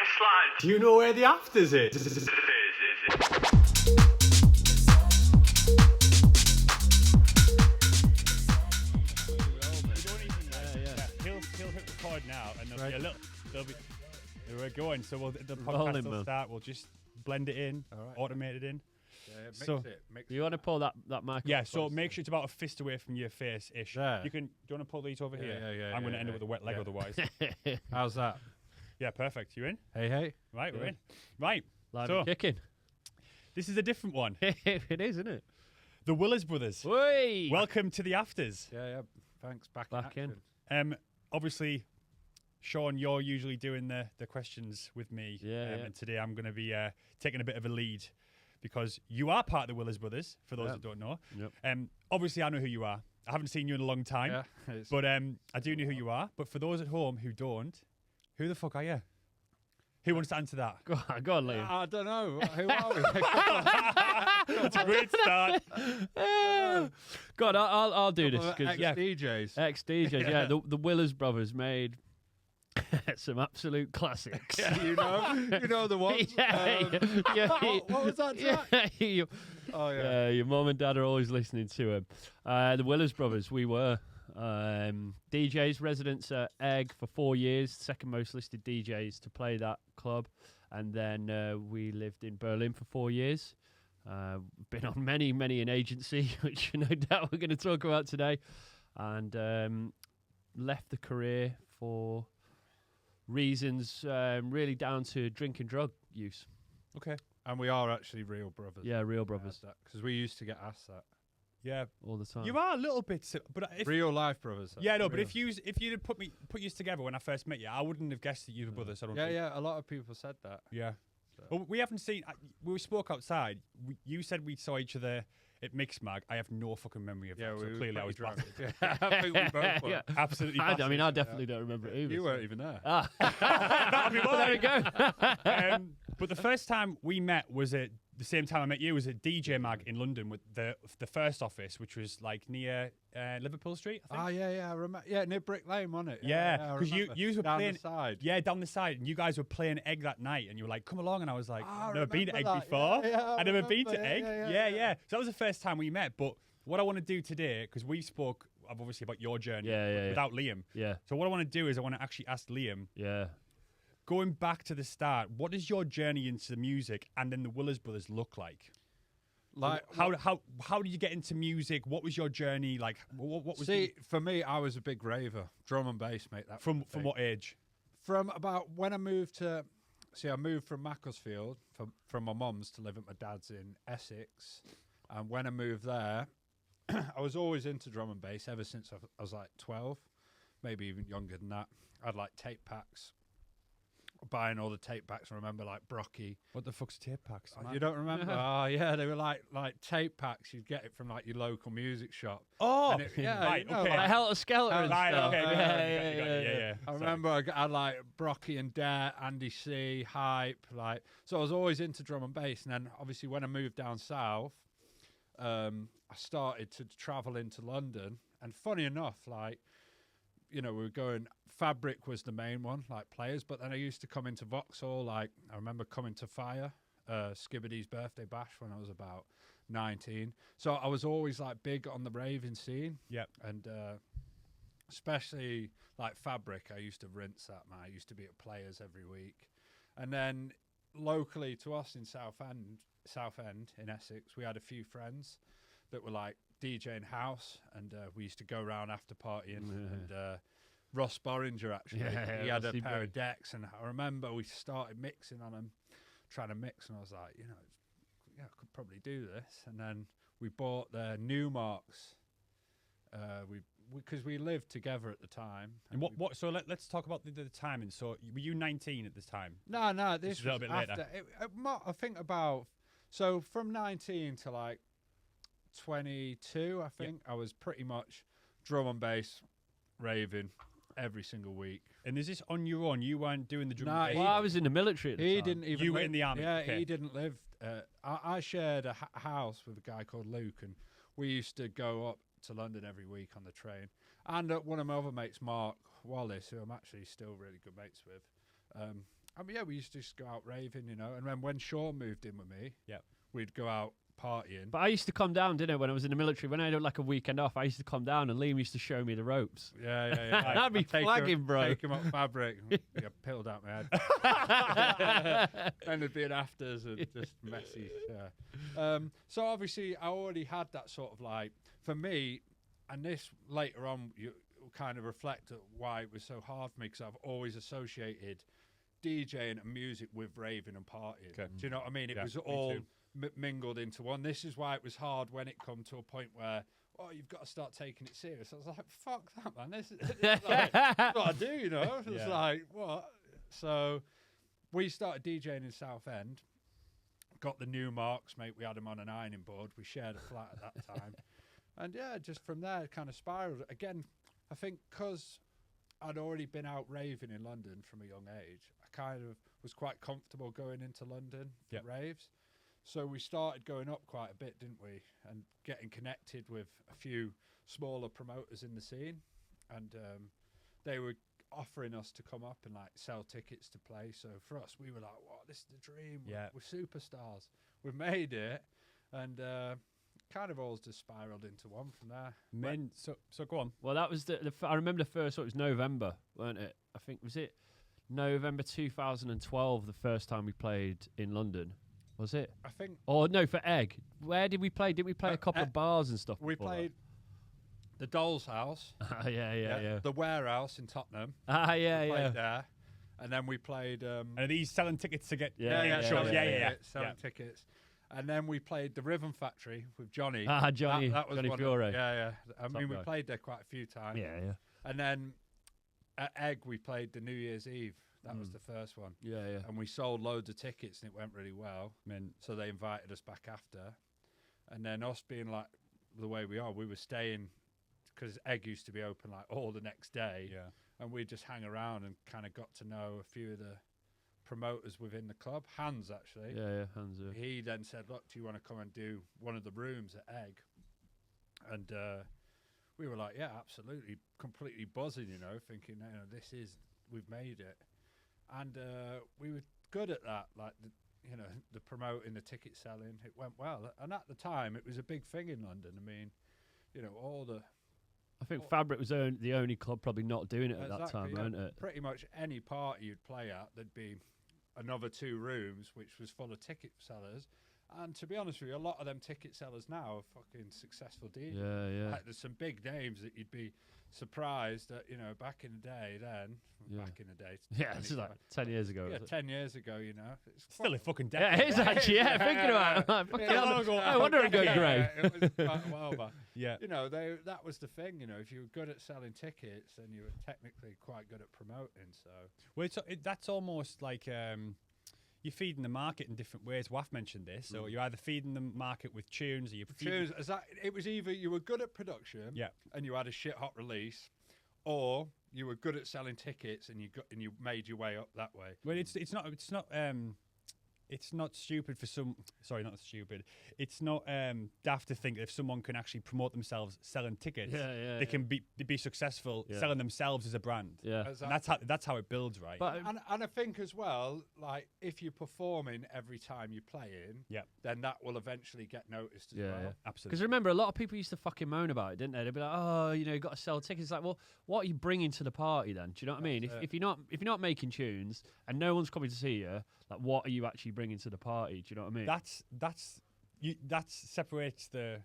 Iceland. Do you know where the afters is? He'll hit record now, and there'll be a little. We're going, so the Rolling, podcast will man. start. We'll just blend it in, All right. automate it in. Yeah, mix You want to pull that mic? Yeah, up so closer? make sure it's about a fist away from your face ish. There. You can. Do you want to pull these over here? yeah, I'm going to yeah, end up with a wet leg yeah. otherwise. How's that? Yeah, perfect. You in? Hey. Right, we're Yeah. in. Right. Live So and kicking. this is a different one. It is, isn't it? The Willis brothers. Whey! Welcome to the afters. Yeah. Thanks. Back in. action. Obviously, Sean, you're usually doing the questions with me. Yeah. And today I'm going to be taking a bit of a lead because you are part of the Willis brothers, for those Yeah. that don't know. Yep. Obviously, I know who you are. I haven't seen you in a long time, Yeah. it's- but I do know who you are. But for those at home who don't, who the fuck are you? Who wants to answer that? Go on, Liam. I don't know. Who are we? That's a great start. Go on, I'll do this. 'Cause Ex-DJs. Ex-DJs, yeah. The Willis brothers made some absolute classics. you know the ones. Yeah. What was that track? Yeah, Oh yeah. yeah, your mum and dad are always listening to him. The Willis brothers, we were DJs, residents at Egg for 4 years, second most listed DJs to play that club. And then we lived in Berlin for 4 years. Been on many an agency, which no doubt we're going to talk about today. And left the career for reasons really down to drink and drug use. Okay. And we are actually real brothers. Yeah, real brothers Because we used to get asked that. Yeah. all the time. You are a little bit, but if, Real life brothers. yeah, no, but Real. if you'd put you together when I first met you, I wouldn't have guessed that you were brothers. I don't think. Yeah. A lot of people said that. Yeah. So- Well, we haven't seen. We spoke outside. You said we saw each other at Mixmag. I have no fucking memory of Yeah, that. So we were clearly I was pretty drunk. drunk. Yeah, I think we both were. Yeah. Absolutely. I mean, I definitely don't remember it either. You weren't even there. Ah. That'd be Well, there we why. go. But the first time we met was at the same time I met you was at DJ Mag in London with the first office, which was like near Liverpool Street. I think. Yeah. I remember. Yeah, near Brick Lane, wasn't it? Yeah, I because remember. you were Down playing the side. Yeah, down the side, and you guys were playing Egg that night, and you were like, "Come along," and I was like, Ah, I "Never been to Egg remember that. before. Yeah, I I've never been remember. to Egg." Yeah. So that was the first time we met. But what I want to do today, because we spoke obviously about your journey Yeah. without Liam. Yeah, So what I want to do is I want to actually ask Liam, yeah. going back to the start, what does your journey into the music and then the Willis brothers look like? Like How did you get into music? What was your journey like? What was for me, I was a big raver. Drum and bass, mate. That from was the thing. what age? From about when I moved to. See, I moved from Macclesfield from my mum's to live at my dad's in Essex, and when I moved there, I was always into drum and bass ever since I was like 12, maybe even younger than that. I had like tape packs, buying all the tape packs. I remember like Brocky. What the fuck's tape packs? You don't remember? Oh yeah, they were like tape packs. You'd get it from like your local music shop. Oh, And yeah, right, you know, okay. Like Helter Skelter and Right, stuff. okay, Yeah. I Sorry. remember I had like Brocky and Dare, Andy C, Hype, like so. I was always into drum and bass, and then obviously when I moved down south, I started to travel into London. And funny enough, like we were going. Fabric was the main one, like players, but then I used to come into Vauxhall. Like I remember coming to Fire, Skibbity's birthday bash when I was about 19. So I was always like big on the raving scene. Yep. And especially like Fabric, I used to rinse that, man. I used to be at Players every week. And then locally to us in Southend in Essex, we had a few friends that were like DJing house, and we used to go around after partying. And Ross Borringer, actually, Yeah, he had a Rossy pair boy. of decks, and I remember we started mixing on them, trying to mix, and I was like, I could probably do this. And then we bought the Newmarks. Because we lived together at the time. And what? So let's talk about the timing. So were you 19 at this time? No, This this is a little was bit later. after. I think about from 19 to like 22. I think I was pretty much drum and bass, raving every single week. And is this on your own? You weren't doing the drum. Nah, and Well, bass? I was in the military at the He time. didn't even. You were live- in the army, Yeah, okay. he didn't live. I shared a house with a guy called Luke, and we used to go up to London every week on the train. And one of my other mates, Mark Wallace, who I'm actually still really good mates with. I mean, yeah, we used to just go out raving, you know. And then when Sean moved in with me, Yep. we'd go out partying. But I used to come down, didn't I, when I was in the military? When I had like a weekend off, I used to come down and Liam used to show me the ropes. Yeah. I'd be flagging, bro. Take him up fabric. Yeah, pilled out my head. And there'd be an afters and just messy. Yeah. So obviously, I already had that sort of like, for me, and this later on, you kind of reflect at why it was so hard for me, because I've always associated DJing and music with raving and partying. Okay. Do you know what I mean? It Yeah, was me all too. mingled into one. This is why it was hard when it come to a point where, oh, you've got to start taking it serious. I was like, fuck that, man. This is like, that's what I do, you know? It's Yeah. like, what? So we started DJing in Southend, got the new marks, mate. We had them on an ironing board. We shared a flat at that time. And yeah, just from there, it kind of spiraled. Again, I think because I'd already been out raving in London from a young age, I kind of was quite comfortable going into London for Yep. raves. So we started going up quite a bit, didn't we? And getting connected with a few smaller promoters in the scene. And they were offering us to come up and like sell tickets to play. So for us, we were like, "Wow, this is the dream. Yeah. We're superstars. We've made it." And kind of all just spiraled into one from there. Men, so go on. Well, that was I remember the first one. It was November, weren't it? I think, was it November 2012, the first time we played in London? Was it? I think Or no, for Egg. Where did we play? Did we play a couple of bars and stuff? we before that? played the Doll's House. yeah. The Warehouse in Tottenham. Ah, yeah, We yeah. played there. And then we played... And are these selling tickets to get Yeah, shows? selling Yeah. tickets, selling tickets. And then we played the Rhythm Factory with Johnny. Ah, Johnny. That was Johnny one Fiore. yeah. I mean, we guy. played there quite a few times. Yeah. And then at Egg, we played the New Year's Eve. That was the first one. Yeah. And we sold loads of tickets and it went really well. Men, So they invited us back after. And then us being like the way we are, we were staying, because Egg used to be open like all the next day. yeah. And we just hang around and kind of got to know a few of the promoters within the club. Hans, actually. Yeah, hands up. He then said, "Look, do you want to come and do one of the rooms at Egg?" And we were like, "Yeah, absolutely," completely buzzing, you know, thinking, we've made it. And we were good at that, like the promoting, the ticket selling. It went well, and at the time, it was a big thing in London. I mean, all the I think Fabric was the only club probably not doing it at that Exactly, time, yeah. weren't it? Pretty much any party you'd play at, there'd be another 2 rooms which was full of ticket sellers. And to be honest with you, a lot of them ticket sellers now are fucking successful DJs. Yeah. Like, there's some big names that you'd be surprised that, back in the day then, Yeah. back in the day. Yeah, this is like 10 years ago. Yeah, was it? 10 years ago, it's Still a fucking Yeah, decade. it is actually. Yeah, thinking about it. Like, fucking Yeah, hell, long I ago. wonder it goes Yeah, grey. it was quite a while back. Yeah. That was the thing, if you were good at selling tickets, then you were technically quite good at promoting, so... Well, that's almost like you're feeding the market in different ways. Waf mentioned this. So you're either feeding the market with tunes, or you're feeding... Tunes, it was either you were good at production, Yeah. and you had a shit hot release, or you were good at selling tickets and you made your way up that way. Well, it's not stupid for some. Sorry, not stupid. It's not daft to think that if someone can actually promote themselves selling tickets, they can be successful selling themselves as a brand. Yeah. And that's how it builds, right? But And I think as well, like if you're performing every time you're playing, Yep. then that will eventually get noticed as Yeah, well. yeah. Absolutely. because remember, a lot of people used to fucking moan about it, didn't they? They'd be like, "Oh, you got to sell tickets." It's like, well, what are you bringing to the party then? Do you know what I mean? That's If you're not making tunes and no one's coming to see you, like, what are you actually bringing to the party? Do you know what I mean? That separates the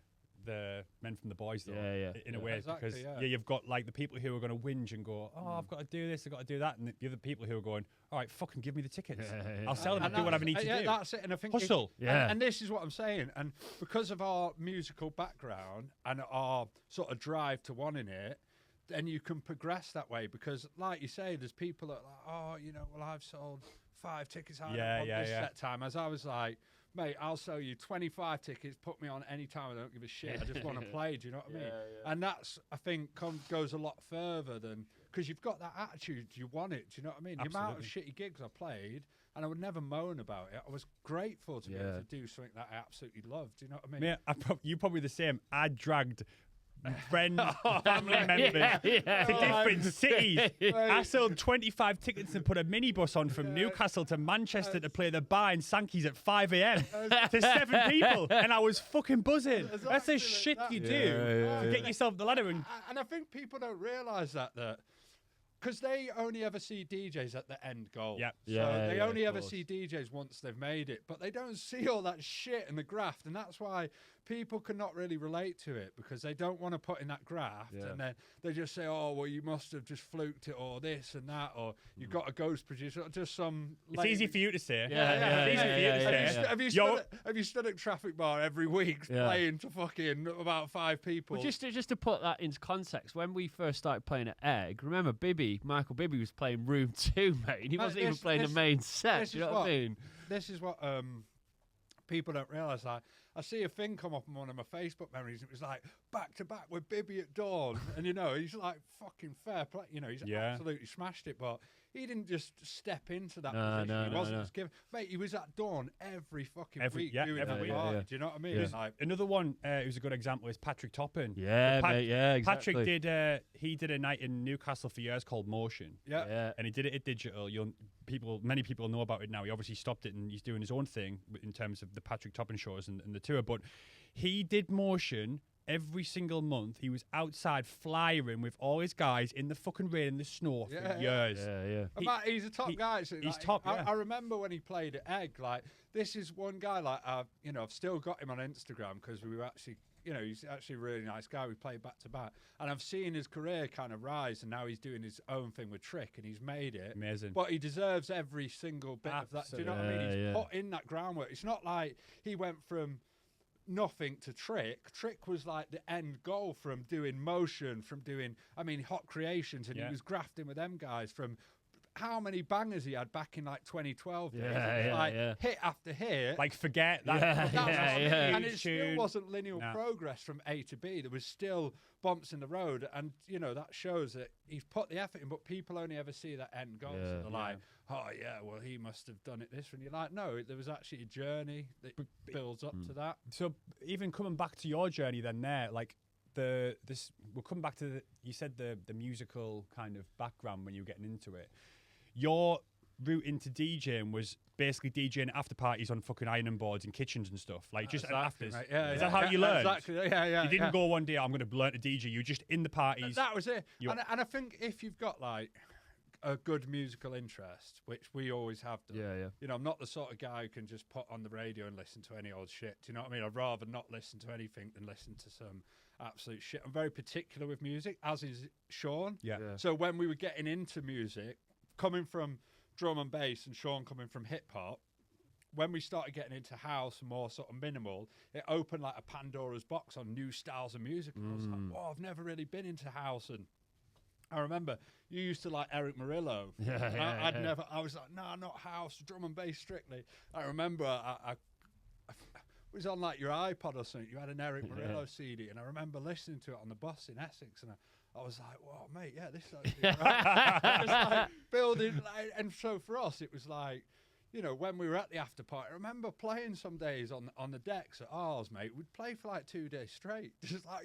men from the boys, though. Yeah. In a Yeah. way, Exactly, because yeah. you've got like the people who are going to whinge and go, "Oh, I've got to do this, I've got to do that," and the other people who are going, "All right, fucking give me the tickets. Yeah. I'll sell them and do that's- whatever I need to yeah, do." that's it. And I think Hustle. Yeah. And this is what I'm saying. And because of our musical background and our sort of drive to wanting it, then you can progress that way. Because, like you say, there's people that are like, "Oh, well, I've sold 5 tickets. I Yeah, don't want this yeah. set time." As I was like, "Mate, I'll sell you 25 tickets. Put me on any time. I don't give a shit. I just want to play." Do you know what I mean? And that's, I think, goes a lot further than, because you've got that attitude. You want it. Do you know what I mean? The amount of shitty gigs I played, and I would never moan about it. I was grateful to be able to do something that I absolutely loved. Do you know what I mean? Yeah, you probably the same. I dragged friends, family members to different cities. I sold 25 tickets and put a minibus on from Newcastle to Manchester to play the bar in Sankey's at 5 a.m. to 7 people, and I was fucking buzzing. That's the shit you do to get yourself the ladder. And I think people don't realise that. Because they only ever see DJs at the end goal. Yep. So they only ever see DJs once they've made it. But they don't see all that shit in the graft. And that's why people cannot really relate to it, because they don't want to put in that graft. Yeah. And then they just say, oh, well, you must have just fluked it, or this and that, or you've got a ghost producer, or just some... It's easy for you to say. It's easy for you to say. Have you stood at Traffic Bar every week playing to fucking about 5 people? Well, just to put that into context, when we first started playing at Egg, remember Michael Bibby was playing Room 2, mate. He wasn't even playing the main set. Do you know what I mean? This is what people don't realise. Like, I see a thing come up on one of my Facebook memories. It was like back to back with Bibby at Dawn, and he's like fucking fair play. He's absolutely smashed it, but he didn't just step into that position. He wasn't just given. Mate, he was at Dawn every fucking week doing that party. Do you know what I mean? Yeah. Like, another one who's a good example is Patrick Toppin. Exactly. Patrick did a night in Newcastle for years called Motion. Yeah. And he did it at Digital. Many people know about it now. He obviously stopped it and he's doing his own thing in terms of the Patrick Toppin shows and the tour. But he did Motion every single month. He was outside flying with all his guys in the fucking rain and the snow for years. He's a top guy. So he's top. I remember when he played at Egg. Like, this is one guy. Like, I've still got him on Instagram because we were actually. He's actually a really nice guy. We played back to back. And I've seen his career kind of rise, and now he's doing his own thing with Trick, and he's made it. Amazing. But he deserves every single bit of that. Do you know what I mean? He's put in that groundwork. It's not like he went from nothing to Trick. Trick was like the end goal from doing Motion, from doing, Hot Creations, and he was grafting with them guys from... How many bangers he had back in like 2012? Hit after hit. Like Forget that. And it still wasn't linear progress from A to B. There was still bumps in the road, and that shows that he's put the effort in. But people only ever see that end goal. So they're like, oh yeah, well he must have done it this. And you're like, no, there was actually a journey that builds up to that. So even coming back to your journey, then like. We'll come back to you said the musical kind of background when you were getting into it. Your route into DJing was basically DJing after parties on fucking ironing boards and kitchens and stuff, like just afters. Right. Is that how you learned? Exactly. Yeah. You didn't go one day, I'm going to learn to DJ. You were just in the parties. That was it. And I think if you've got like a good musical interest, which we always have done. I'm not the sort of guy who can just put on the radio and listen to any old shit. Do you know what I mean? I'd rather not listen to anything than listen to some absolute shit. I'm very particular with music, as is Sean. So when we were getting into music, coming from drum and bass and Sean coming from hip hop, when we started getting into house and more sort of minimal, it opened like a Pandora's box on new styles of music. And I was like, oh, I've never really been into house. And I remember you used to like Eric Murillo. I was like, no, not house, drum and bass strictly. I remember I was on like your iPod or something. You had an Eric Murillo CD, and I remember listening to it on the bus in Essex, and I was like, "Wow, mate, yeah, this is right." It was like building, and so for us, it was like, when we were at the after party, I remember playing some days on the decks at ours, mate. We'd play for like 2 days straight, just like,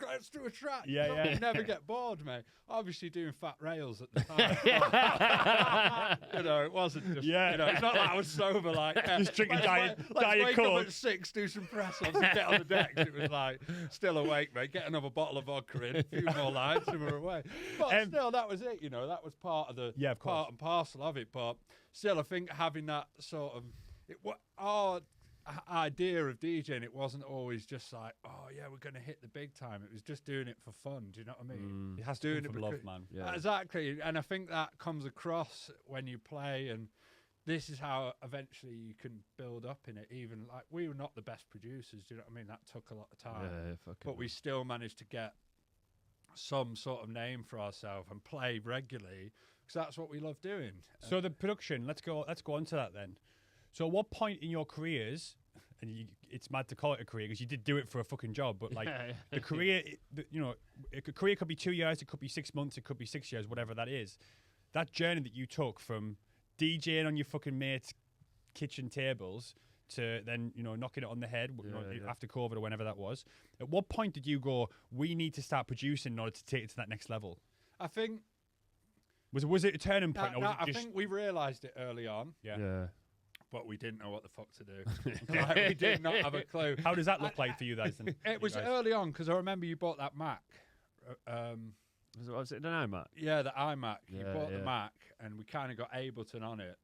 let's do a track. You'd never get bored, mate. Obviously doing Fat Rails at the time. It wasn't just, it's not like I was sober, like just drinking Diet wake Coke. up at 6, do some press-ups and get on the decks. It was like, still awake, mate. Get another bottle of vodka in, a few more lights, and we're away. But still, that was it. That was part of the part and parcel of it. But still, I think having that sort of our idea of DJing, it wasn't always just like, oh yeah, we're going to hit the big time. It was just doing it for fun. Do you know what I mean? It has to come from love, man. Exactly. And I think that comes across when you play, and this is how eventually you can build up in it. Even like, we were not the best producers. Do you know what I mean? That took a lot of time. But we still managed to get some sort of name for ourselves and play regularly, because that's what we love doing. So the production, let's go on to that then. So at what point in your careers, and it's mad to call it a career because you did do it for a fucking job, but like the career, a career could be 2 years, it could be 6 months, it could be 6 years, whatever that is. That journey that you took from DJing on your fucking mates' kitchen tables to then, knocking it on the head Yeah. after COVID or whenever that was. At what point did you go, we need to start producing in order to take it to that next level? I think Was it a turning point? or was it I just, think we realised it early on, yeah. but we didn't know what the fuck to do. Like, we did not have a clue. How does that look like for you guys? Then? It was early on because I remember you bought that Mac. Was it an iMac? Yeah, the iMac. You Yeah, bought yeah. the Mac, and we kind of got Ableton on it.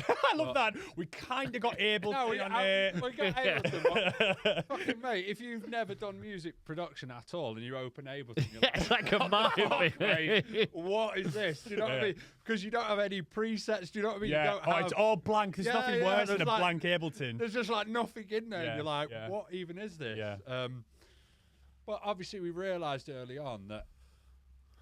I love that. We kind of got able No, to we on got it. Ableton. Fucking mate, if you've never done music production at all and you open Ableton, you're It's like a "Fuck, mate, Mac. what is this? Do you know what I mean? Because you don't have any presets. Do you know what I mean? Yeah. You don't have, It's all blank. There's Yeah, nothing yeah, worse than there's a like- blank Ableton. there's just like nothing in there. Yeah, And you're like, yeah. what even is this? Yeah. But obviously, we realised early on that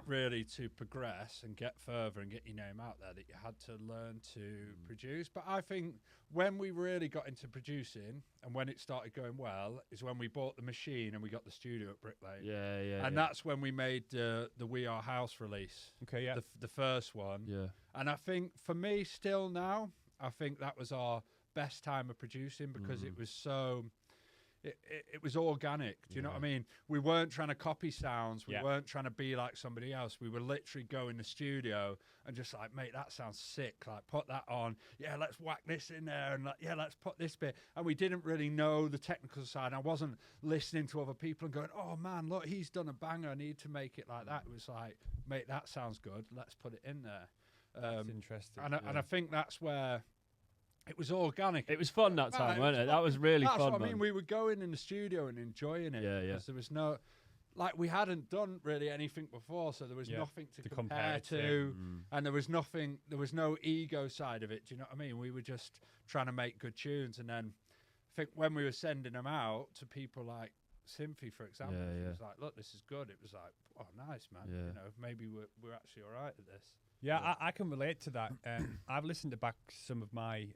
really to progress and get further and get your name out there, that you had to learn to produce. But I think when we really got into producing and when it started going well is when we bought the machine and we got the studio at Brick Lane. Yeah. And that's when we made the We Are House release, Okay, yeah. the first one. Yeah. And I think for me, still now, I think that was our best time of producing because it was so. It was organic. Do you know what I mean? We weren't trying to copy sounds. We Yeah. weren't trying to be like somebody else. We were literally go in the studio and just like, mate, that sounds sick. Like, put that on. Yeah, let's whack this in there. And like, yeah, let's put this bit. And we didn't really know the technical side. I wasn't listening to other people and going, oh man, look, he's done a banger. I need to make it like that. It was like, mate, that sounds good. Let's put it in there. That's interesting. And I think that's where it was organic. It was fun that time, wasn't it? That was really That's fun, what I man. mean. We were going in the studio and enjoying it. Yeah. because there was no, like, we hadn't done really anything before, so there was Yeah, nothing to to compare compare it to, to. and there was nothing. There was no ego side of it. Do you know what I mean? We were just trying to make good tunes, and then I think when we were sending them out to people like Symphy, for example, Yeah, it yeah. was like, look, this is good. It was like, oh, nice, man. Yeah. You know, maybe we're actually all right at this. Yeah, I can relate to that. I've listened to back some of my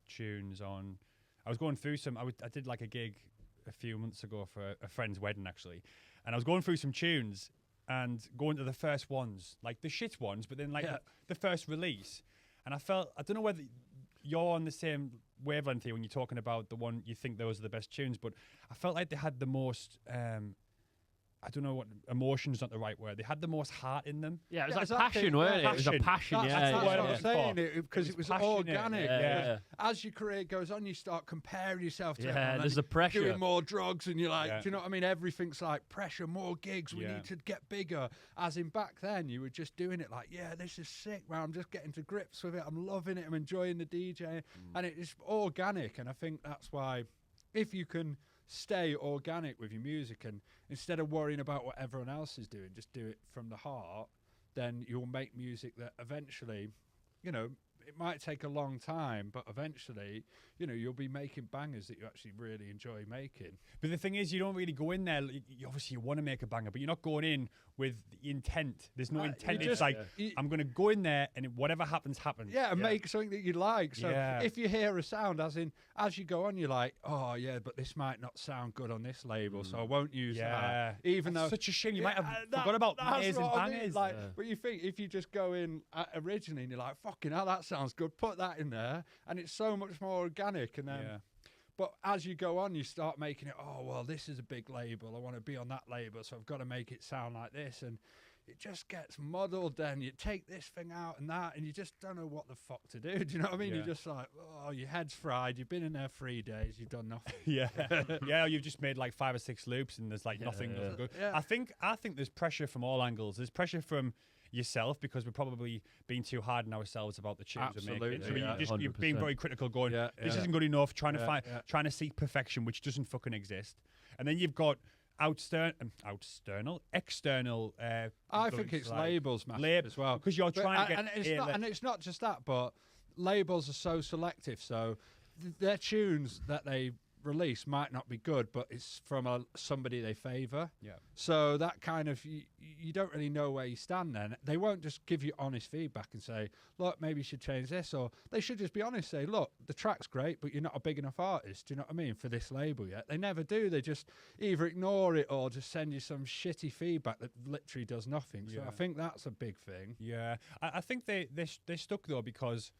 tunes on. I was going through some. I did like a gig a few months ago for a friend's wedding actually, and I was going through some tunes and going to the first ones, like the shit ones, but then like Yeah. the first release, and I don't know whether you're on the same wavelength here when you're talking about the one you think those are the best tunes, but I felt like they had the most. I don't know what emotion's not the right word. They had the most heart in them. Yeah, it was Yeah, like exactly. passion, wasn't it? Yeah, It was a passion. passion, That's, yeah. that's what what I'm I'm looking saying. for. Because It it was was passionate. organic. Yeah. because As your career goes on, you start comparing yourself to Yeah, everyone, and there's the pressure. doing more drugs, and you're like, Yeah. do you know what I mean? Everything's like pressure, more gigs. We Yeah. need to get bigger. As in back then, you were just doing it like, yeah, this is sick, man. I'm just getting to grips with it. I'm loving it. I'm enjoying the DJ, and it's organic. And I think that's why, if you can stay organic with your music and instead of worrying about what everyone else is doing, just do it from the heart, then you'll make music that eventually, you know, it might take a long time, but eventually, you know, you'll be making bangers that you actually really enjoy making. But the thing is, you don't really go in there. Obviously, you want to make a banger, but you're not going in with the intent. There's no You intent. just- It's like you- I'm going to go in there, and whatever happens, happens. Yeah, and make something that you like. So Yeah. if you hear a sound, as you go on, you're like, oh yeah, but this might not sound good on this label, so I won't use Yeah. that. Even That's though such a shame. You might have that- forgot about that's amazing what I mean, bangers. like, Yeah. but you think if you just go in originally and you're like, fucking hell, that sounds good, put that in there, and it's so much more organic. And then, Yeah. but as you go on, you start making it. Oh well, this is a big label. I want to be on that label, so I've got to make it sound like this, and it just gets muddled. Then you take this thing out and that, and you just don't know what the fuck to do. Do you know what I mean? Yeah. You're just like, oh, your head's fried. You've been in there 3 days. You've done nothing. Yeah, yeah. You've just made like 5 or 6 loops, and there's like nothing yeah. good. Yeah. I think there's pressure from all angles. There's pressure from yourself because we're probably being too hard on ourselves about the tunes we're making. Absolutely, So yeah. you're being 100%. very critical, going, Yeah, this yeah. isn't good enough. Trying to Yeah, find, yeah. trying to seek perfection, which doesn't fucking exist. And then you've got external. I think it's labels massive as well, because you're But- trying to get. and it's not just that, but labels are so selective. So their tunes that they release might not be good, but it's from somebody they favour. Yeah. So that kind of you don't really know where you stand. Then they won't just give you honest feedback and say, look, maybe you should change this, or they should just be honest, say, look, the track's great, but you're not a big enough artist. Do you know what I mean? For this label yet, they never do. They just either ignore it or just send you some shitty feedback that literally does nothing. So Yeah. I think that's a big thing. Yeah, I think they stuck though because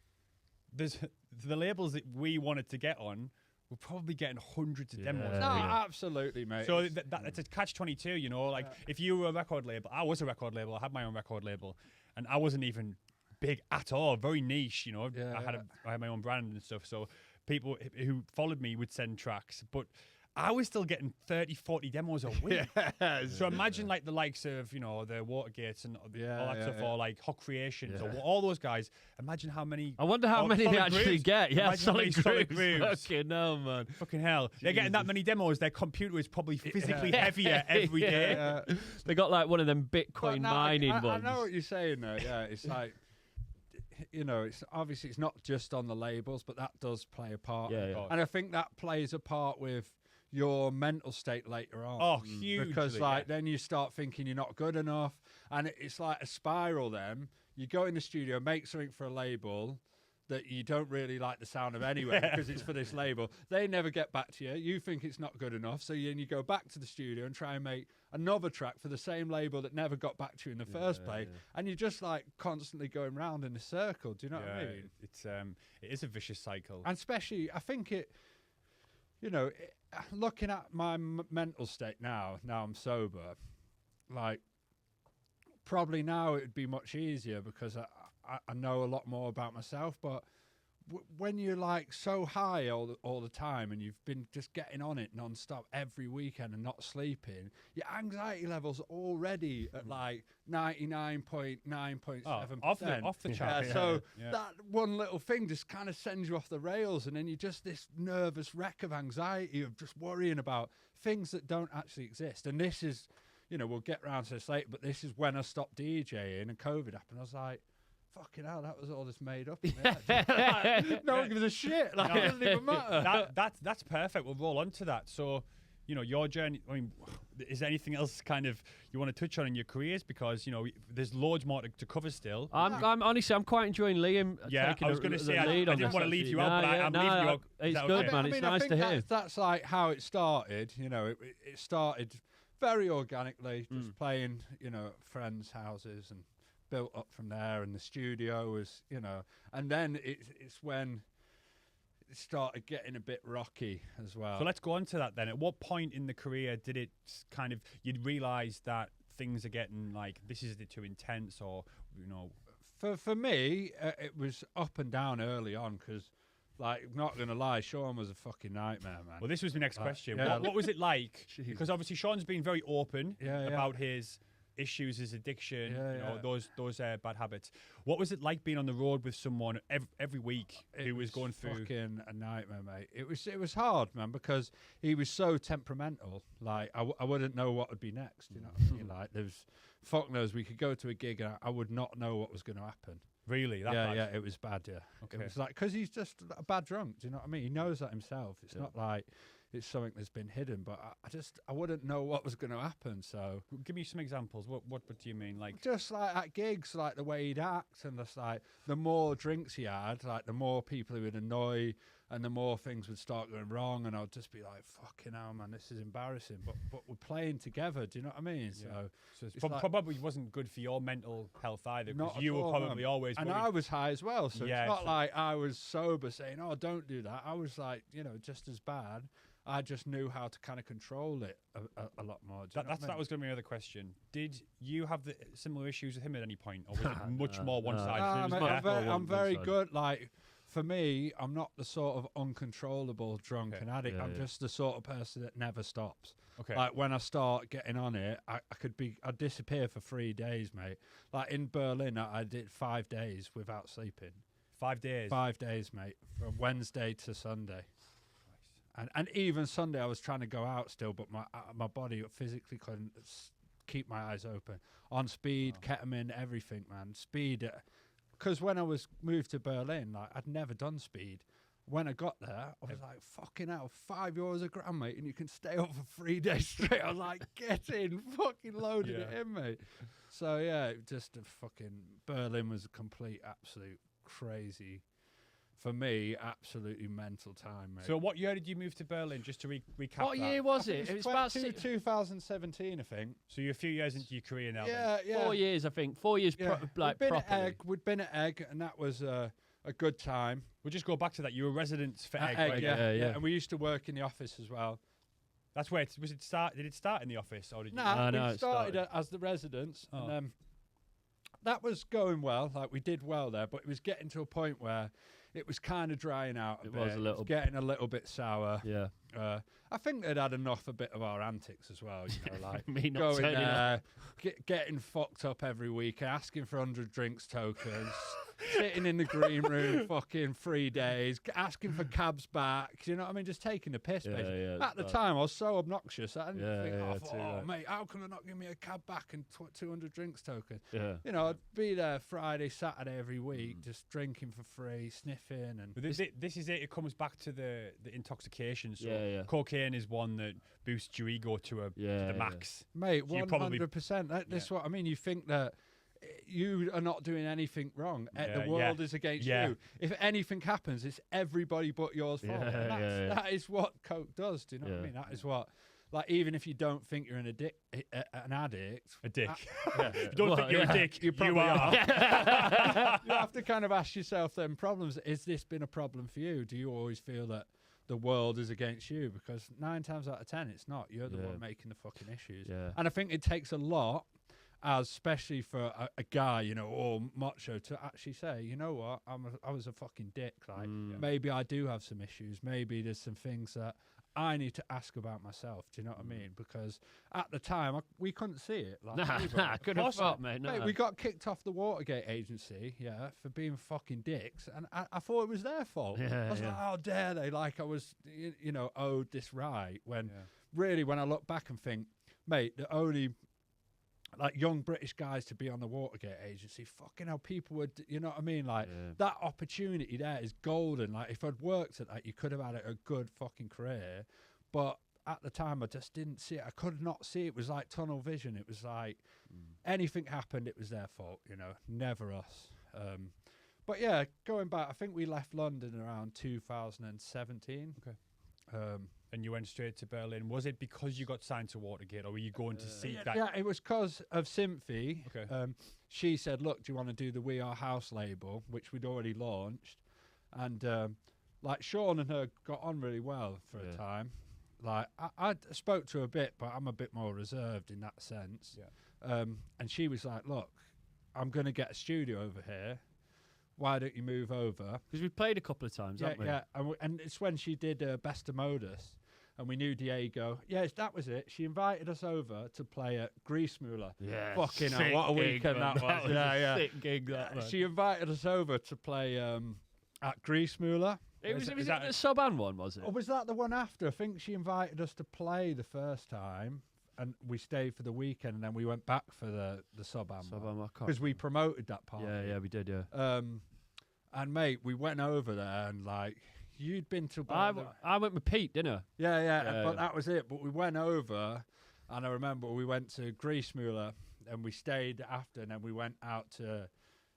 there's the labels that we wanted to get on we're probably getting hundreds of demos. Yeah. No, a week. absolutely, mate. So It's- that's a catch-22, you know. Like if you were a record label, I was a record label. I had my own record label, and I wasn't even big at all. Very niche, you know. Yeah, I had my own brand and stuff. So people who followed me would send tracks, but I was still getting 30, 40 demos a week. So imagine like the likes of, you know, the Watergates and all that stuff, or like Hot Creations, or all those guys. Imagine how many. I wonder how or many they Solid actually Grooves. get. Yeah, Imagine how many solid Solid grooves. Grooves. Fucking hell, man. Fucking hell. They're getting that many demos. Their computer is probably physically heavier every day. Yeah. They got like one of them But Bitcoin no, mining I ones. know what you're saying though. Yeah, it's like, you know, it's obviously it's not just on the labels, but that does play a part. Yeah, yeah. And I think that plays a part with your mental state later on. Oh, hugely. Because like then you start thinking you're not good enough, and it's like a spiral. Then you go in the studio, make something for a label that you don't really like the sound of anyway because it's for this label. They never get back to you. You think it's not good enough, so then you go back to the studio and try and make another track for the same label that never got back to you in the first place, and you're just like constantly going round in a circle. Do you know what I mean? It is a vicious cycle. And especially, I think it, you know, looking at my mental state now I'm sober, like, probably now it would be much easier because I know a lot more about myself. But when you're like so high all the time and you've been just getting on it non-stop every weekend and not sleeping, your anxiety levels are already at like 99.9.7%. Off the chart. So that one little thing just kind of sends you off the rails, and then you're just this nervous wreck of anxiety of just worrying about things that don't actually exist. And this is, you know, we'll get round to this later, but this is when I stopped DJing and COVID happened. I was like, fucking hell, that was all just made up. Like, no one gives a shit. Like, it doesn't even matter. That's perfect. We'll roll on to that. So, you know, your journey, I mean, is there anything else kind of you want to touch on in your careers? Because, you know, there's loads more to cover still. I'm honestly, I'm quite enjoying Liam. Yeah, taking I was going to the say, I lead on didn't this, want to leave actually. you out, but I'm leaving you out. Is It's that good, okay? man. It's nice to hear. That's like how it started. You know, it started very organically, just playing, you know, at friends' houses, and built up from there. And the studio was, you know, and then it's when it started getting a bit rocky as well. So let's go on to that then. At what point in the career did it kind of, you'd realise that things are getting like, this is too intense, or, you know? For me, it was up and down early on because, like, not going to lie, Sean was a fucking nightmare, man. Well, this was my next question. yeah. What was it like? Because obviously Sean's been very open Yeah, yeah. about his issues, his addiction, Yeah, you know, yeah. those bad habits. What was it like being on the road with someone every week who was going through? Fucking a nightmare, mate. It was hard, man, because he was so temperamental. Like, I wouldn't know what would be next. You know what I mean? Like, there's fuck knows. We could go to a gig and I would not know what was going to happen. Really? That yeah, bad? yeah, it was bad. Yeah, Okay. It was like, because he's just a bad drunk. Do you know what I mean? He knows that himself. It's not like it's something that's been hidden. But I wouldn't know what was going to happen. So Give me some examples. What do you mean? Like, just like at gigs, like the way he'd act, and just like the more drinks he had, like the more people he would annoy, and the more things would start going wrong, and I'd just be like, "Fucking hell, man, this is embarrassing." But we're playing together. Do you know what I mean? so it's it like- probably wasn't good for your mental health either, Not because at you were all, probably man. always And worried. I was high as well, so Yeah, it's not so- like I was sober saying, "Oh, don't do that." I was like, you know, just as bad. I just knew how to kind of control it a lot more. Do you know what I That mean? was going to be my other question. Did you have the similar issues with him at any point, or was it much more no. one-sided? Nah, It was mate, much I'm more very, I'm very one-sided. good. Like, for me, I'm not the sort of uncontrollable drunken addict. Yeah, I'm yeah. just the sort of person that never stops. Okay. Like, when I start getting on it, I'd disappear for 3 days, mate. Like, in Berlin, I did 5 days without sleeping. 5 days. 5 days, mate, from Wednesday to Sunday. And even Sunday, I was trying to go out still, but my body physically couldn't keep my eyes open. On speed, ketamine, everything, man. Speed. Because when I was moved to Berlin, like, I'd never done speed. When I got there, I was like, fucking hell, €5 a gram, mate, and you can stay up for 3 days straight. I was like, get in, fucking loaded it in, mate. So, yeah, it just Berlin was a complete, absolute crazy, for me, absolutely mental time, mate. So what year did you move to Berlin, just to recap What that? year was it? It was about 2017, I think. So you're a few years into your career now. Yeah, yeah. 4 years, I think. 4 years, Yeah. like we'd been properly. at Egg. We'd been at Egg, and that was a good time. We'll just go back to that. You were residents for Egg, Egg, right? yeah. And we used to work in the office as well. That's where was it start? Did it start in the office or did you? No, no, we it started started. as the residents, Oh. and that was going well. Like we did well there, but it was getting to a point where it was kind of drying out. It was a little- getting a little bit sour. Yeah. I think they'd had enough a bit of our antics as well. You know, like Me not going turning up. there, getting fucked up every week, asking for 100 drinks tokens, sitting in the green room, fucking 3 days, asking for cabs back. You know what I mean? Just taking the piss. Yeah, basically. yeah, At the it's time, I was so obnoxious. I didn't Yeah, think, yeah, I too thought, right. mate, how can they not give me a cab back and 200 drinks token? Yeah. You know, I'd be there Friday, Saturday every week, just drinking for free, sniffing, and But this is it. It comes back to the intoxication. So Yeah. cocaine is one that boosts your ego to Yeah, the yeah. max. mate, So you probably- 100%. This is what I mean. You think that you are not doing anything wrong. Yeah, The world is against yeah. you. If anything happens, it's everybody but yours fault. Yeah, And yeah. That is what coke does. Do you know what I Yeah. mean? That is what. Like, even if you don't think you're an addict, A dick. yeah. You don't Well, think you're yeah. a dick. You probably are. you have to kind of ask yourself them problems. Is this been a problem for you? Do you always feel that the world is against you? Because 9 times out of 10, it's not. You're the Yeah. one making the fucking issues. Yeah. And I think it takes a lot, especially for a guy, you know, or macho, to actually say, you know what, I was a fucking dick. Like, maybe I do have some issues. Maybe there's some things that I need to ask about myself. Do you know what I mean? Because at the time, we couldn't see it. Like, Nah, couldn't have course thought, mate. No. Mate, we got kicked off the Watergate agency, for being fucking dicks, and I thought it was their fault. Yeah, I was like, yeah. how dare they? Like I was, owed this right. When really, when I look back and think, mate, the only like young British guys to be on the Watergate agency, fucking hell, people would, you know what I mean? Like Yeah. that opportunity there is golden. Like if I'd worked at that, you could have had a good fucking career, but at the time, I just didn't see it. I could not see it. It was like tunnel vision. It was like anything happened, it was their fault, never us. But yeah, going back, I think we left London around 2017. Okay. And you went straight to Berlin. Was it because you got signed to Watergate, or were you going to seek that? Yeah, it was because of Symphy. Okay. She said, look, do you want to do the We Are House label, which we'd already launched? And like Sean and her got on really well for a time. Like I spoke to her a bit, but I'm a bit more reserved in that sense. Yeah. And she was like, look, I'm going to get a studio over here. Why don't you move over? Because we played a couple of times, haven't we? Yeah. And it's when she did Best of Modus, and we knew Diego. Yes, that was it. She invited us over to play at Griesmüller. Yeah. Fucking hell, sick what a gig, weekend man. that was. a Yeah. Sick gig, that, man. She invited us over to play at Griesmüller. It was is it that the Sub-An one, was it? Or was that the one after? I think she invited us to play the first time, and we stayed for the weekend, and then we went back for the Sub-An Sub-An, I can't because we promoted that part. Yeah, we did, yeah. And mate, we went over there, and like you'd been to. I went with Pete, didn't I? Yeah, but that was it. But we went over, and I remember we went to Griesmüller, and we stayed after, and then we went out to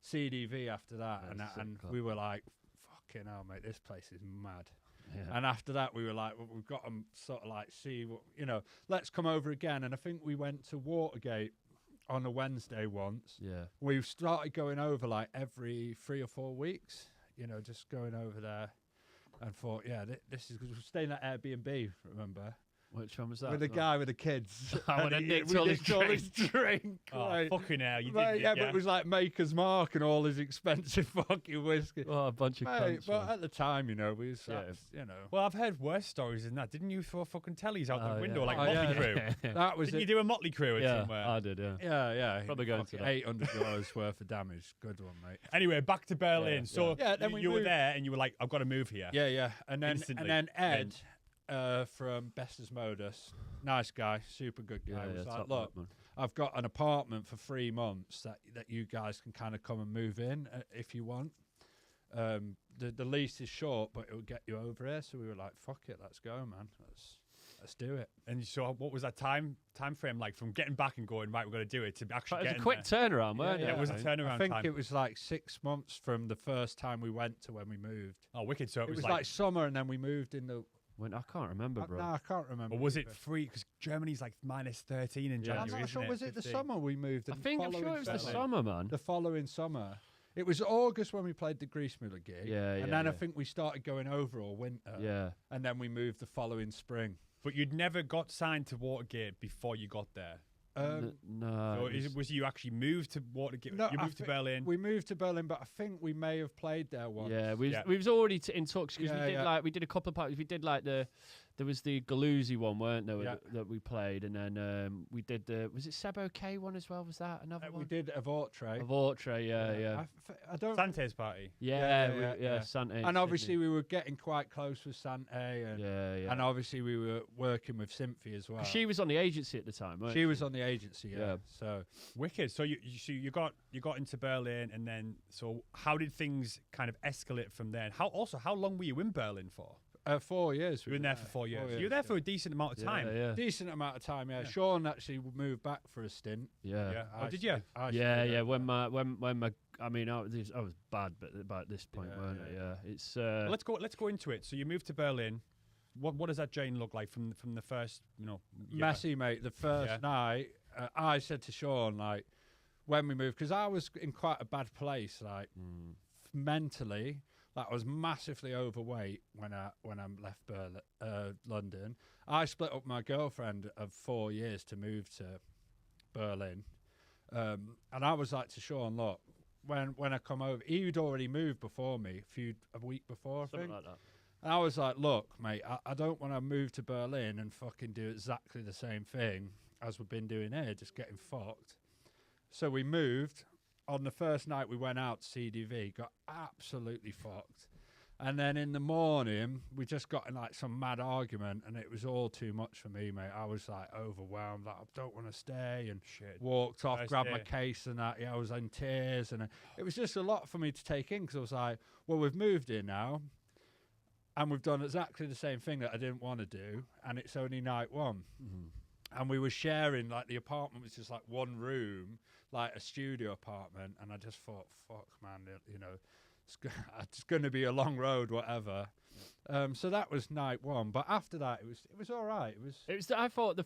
CDV after that, Yeah, and sick and club. we were like, "Fucking hell, mate, this place is mad." Yeah. And after that, we were like, well, "We've got to sort of like see what let's come over again." And I think we went to Watergate on a Wednesday once. Yeah. We've started going over like every 3 or 4 weeks, just going over there, and thought, this is because we're staying at Airbnb, remember? Which one was that? With the guy with the kids. I And would've he- nicked we all his nicked all his drink. Oh, right. fucking hell. You Mate, did yeah, but it was like Maker's Mark and all his expensive fucking whiskey. Oh, a bunch of Mate, cunts. but man. at the time, we was, Yeah. Well, I've heard worse stories than that. Didn't you throw fucking tellies out Oh, the window yeah. like Oh, Motley yeah. Crue? that was Didn't you it. do a Motley Crue Yeah, somewhere? I did, yeah. Yeah. Probably going to Fucking that. $800 worth of damage. Good one, mate. Anyway, back to Berlin. Yeah, So yeah. Yeah, then we you were moved- there and you were like, I've got to move here. Yeah. And Instantly. then Ed from Best as Modus, nice guy, super good guy. Yeah, was like, top look, man. I've got an apartment for 3 months that you guys can kind of come and move in if you want. The lease is short, but it will get you over here. So we were like, fuck it, let's go, man. Let's do it. And so what was that time frame like from getting back and going, right, we're going to do it, to actually But it was a getting quick there? turnaround, weren't yeah, it? it was a turnaround I think time. it was like 6 months from the first time we went to when we moved. Oh, wicked. So It was like summer, and then we moved in the. I can't remember, bro. No, I can't remember. or was it free? Because Germany's like -13 in Yeah. I'm January, not isn't sure. it? Was it the 15? summer we moved? I think I'm sure it was the Berlin. summer, man. The following summer. It was August when we played the Griessmüller gig. And then I yeah. think we started going over all winter. Yeah. And then we moved the following spring. But you'd never got signed to Watergate before you got there. No. So was you actually moved to Watergate? No, you I moved to thi- Berlin. We moved to Berlin, but I think we may have played there once. Yeah, we Yeah. was already in talks because Yeah, we did yeah. like we did a couple of parties. We did like there was the Galoozy one, weren't there, Yeah. that we played, and then we did the was it Seb OK one as well? Was that another We one? did a Vortre. Of Ortre, yeah. I don't. Sante's party. Yeah, Santa. And obviously we were getting quite close with Sante, and, yeah. and obviously we were working with Cynthia as well. 'Cause she was on the agency at the time, weren't She was on the agency, yeah. Yeah. So Wicked. So you got into Berlin, and then so how did things kind of escalate from there? And how long were you in Berlin for? 4 years. You were in there for 4 years. You were there for a decent amount of time. Yeah. decent amount of time. Yeah. Sean actually moved back for a stint. Yeah. Oh, I did you? stayed there. When my I mean I was bad, but about this point, weren't I? Yeah. It's Well, let's go into it. So you moved to Berlin. What does that journey look like from the first year? Messy, mate. The first night, I said to Sean, like, when we moved, because I was in quite a bad place, like, mentally. Like, I was massively overweight when I left London. I split up with my girlfriend of 4 years to move to Berlin. And I was like to Sean, look, when I come over, he'd already moved before me, a week before, I something think. like that. And I was like, look, mate, I don't want to move to Berlin and fucking do exactly the same thing as we've been doing here, just getting fucked. So we moved. On the first night we went out to CDV, got absolutely fucked. And then in the morning, we just got in like some mad argument, and it was all too much for me, mate. I was like overwhelmed, like I don't want to stay, and walked off, First grabbed day. my case and that. Yeah, I was in tears, and it was just a lot for me to take in, because I was like, well, we've moved here now, and we've done exactly the same thing that I didn't want to do, and it's only night one. And we were sharing, like, the apartment was just like one room, like a studio apartment, and I just thought, fuck, man, you know, it's going to be a long road, whatever. So that was night one, but after that, it was all right. It was. I thought that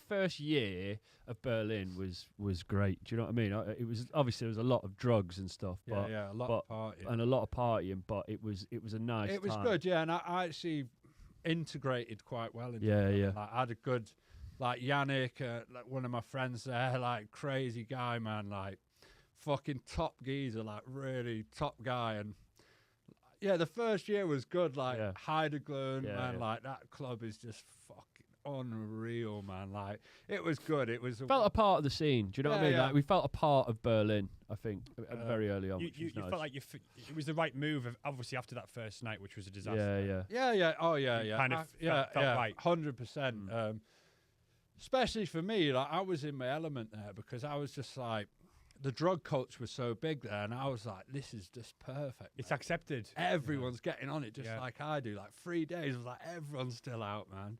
first year of Berlin was great. Do you know what I mean? It was obviously there was a lot of drugs and stuff, but a lot of partying. and a lot of partying. But it was a nice. It was time. good, yeah, and I actually integrated quite well into Yeah, it. yeah. Like, I had a good, like Yannick, like one of my friends there, like crazy guy, man, like fucking top geezer, like really top guy, and yeah, the first year was good, like Heidegger, man, like that club is just fucking unreal, man. Like it was good. It was Felt a part of the scene. Do you know what I mean? Yeah. Like we felt a part of Berlin. I think very early on. You which was nice. felt like it was the right move, obviously, after that first night, which was a disaster. yeah. Oh yeah, You yeah. kind of felt right. 100%. Especially for me, like I was in my element there, because I was just like, the drug culture was so big there, and I was like, this is just perfect. It's accepted. Everyone's getting on it just like I do. Like 3 days, I was like, everyone's still out, man.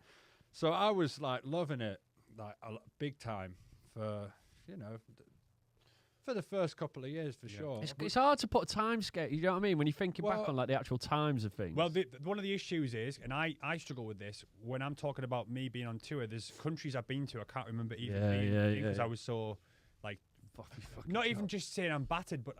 So I was like loving it, like big time for, you know, for the first couple of years for sure. It's hard to put a time scale. You know what I mean? When you're thinking back Well- on like the actual times of things. Well, one of the issues is, and I struggle with this, when I'm talking about me being on tour, there's countries I've been to, I can't remember even being because I was so, like, not even just saying I'm battered, but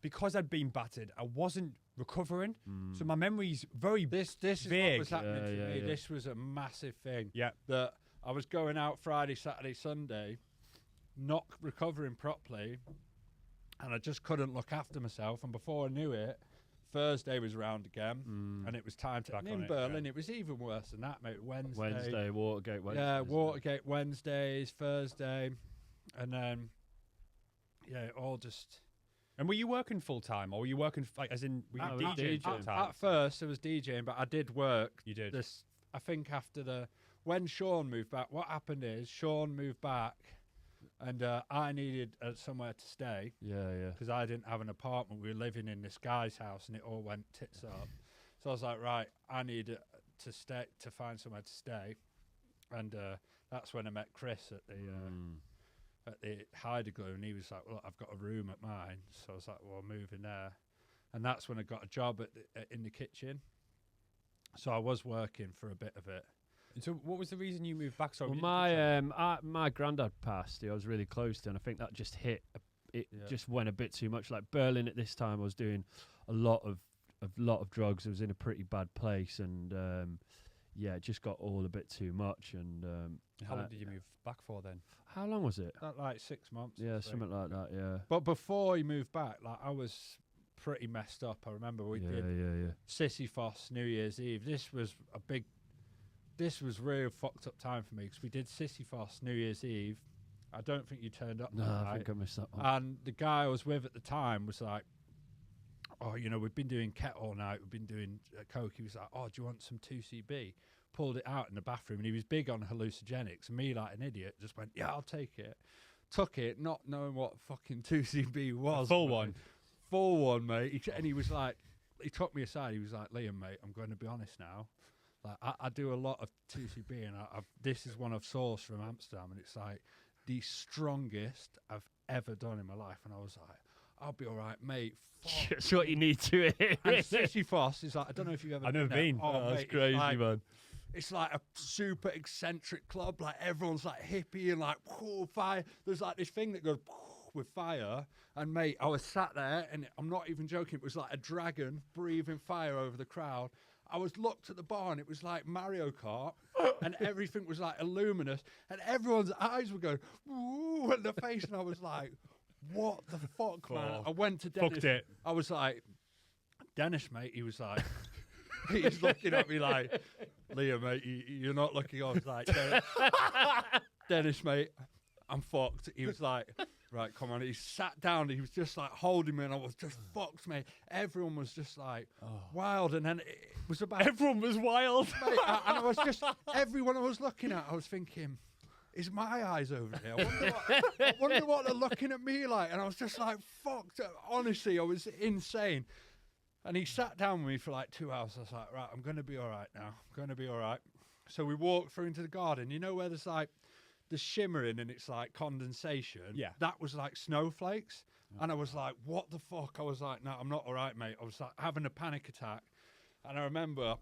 because I'd been battered, I wasn't recovering. So my memory's very This is vague. what was happening to me. yeah. This was a massive thing. Yeah. That I was going out Friday, Saturday, Sunday, not recovering properly, and I just couldn't look after myself. And before I knew it, Thursday was round again, and it was time to. Back And on in it, Berlin, it was even worse than that, mate. Wednesday, Watergate Wednesday. Yeah, Watergate Wednesdays, Thursday, and then it all just. And were you working full time, or were you working like as in were you No, DJing full DJing. time? At first, I was DJing, but I did work. You did. This, I think, after when Sean moved back. What happened is Sean moved back, and I needed somewhere to stay Yeah. because I didn't have an apartment. We were living in this guy's house, and it all went tits up. So I was like, right, I need to find somewhere to stay, and that's when I met Chris at the Heidegger, and he was like, well, I've got a room at mine. So I was like, well, I'm moving there. And that's when I got a job in the kitchen. So I was working for a bit of it. And so what was the reason you moved back? So Well, my granddad passed. Who I was really close to, and I think that just hit it just went a bit too much. Like Berlin at this time, I was doing a lot of drugs. I was in a pretty bad place, and it just got all a bit too much. And How long did you move back for then? how long was it? Like 6 months. Yeah, something like that. Yeah. But before he moved back, like I was pretty messed up. I remember we did Sisyphos New Year's Eve. This was really fucked up time for me because we did Sisyphos New Year's Eve. I don't think you turned up. No, that I night. think I missed that one. And the guy I was with at the time was like, "Oh, you know, we've been doing Ket all night. We've been doing coke." He was like, "Oh, do you want some 2CB?" Pulled it out in the bathroom, and he was big on hallucinogenics. And me, like an idiot, just went, "Yeah, I'll take it." Took it, not knowing what fucking 2CB was. Full one. Full one, mate. And he was like, he took me aside. He was like, "Liam, mate, I'm going to be honest now. Like, I do a lot of 2CB, and this is one I've sourced from Amsterdam, and it's like the strongest I've ever done in my life." And I was like, "I'll be all right, mate." Fuck. That's what you need to hear. And Sisyphos is like, I don't know if you've ever I've never been. been. There. Oh, that's mate, crazy, man. man. It's like a super eccentric club. Like everyone's like hippie and like fire. There's like this thing that goes with fire. And mate, I was sat there, and I'm not even joking. It was like a dragon breathing fire over the crowd. I was looked at the bar, and it was like Mario Kart, and everything was like illuminous, and everyone's eyes were going ooh in the face, and I was like, "What the fuck, man?" I went to Dennis. Fucked it. I was like, "Dennis, mate." He was like. He's looking at me like, "Liam, mate, you're not looking." I was like, "Dennis, mate, I'm fucked." He was like, "Right, come on." He sat down. He was just like holding me, and I was just fucked, mate. Everyone was just like wild, and then it was about Everyone was wild. mate, and I was just everyone I was looking at. I was thinking, "Is my eyes over there? I wonder what they're looking at me like." And I was just like, "Fucked." Honestly, I was insane. And he sat down with me for like 2 hours. I was like, "Right, I'm going to be all right now. I'm going to be all right." So we walked through into the garden. You know where there's like the shimmering and it's like condensation? Yeah. That was like snowflakes. And I was like, "What the fuck?" I was like, "No, I'm not all right, mate." I was like having a panic attack. And I remember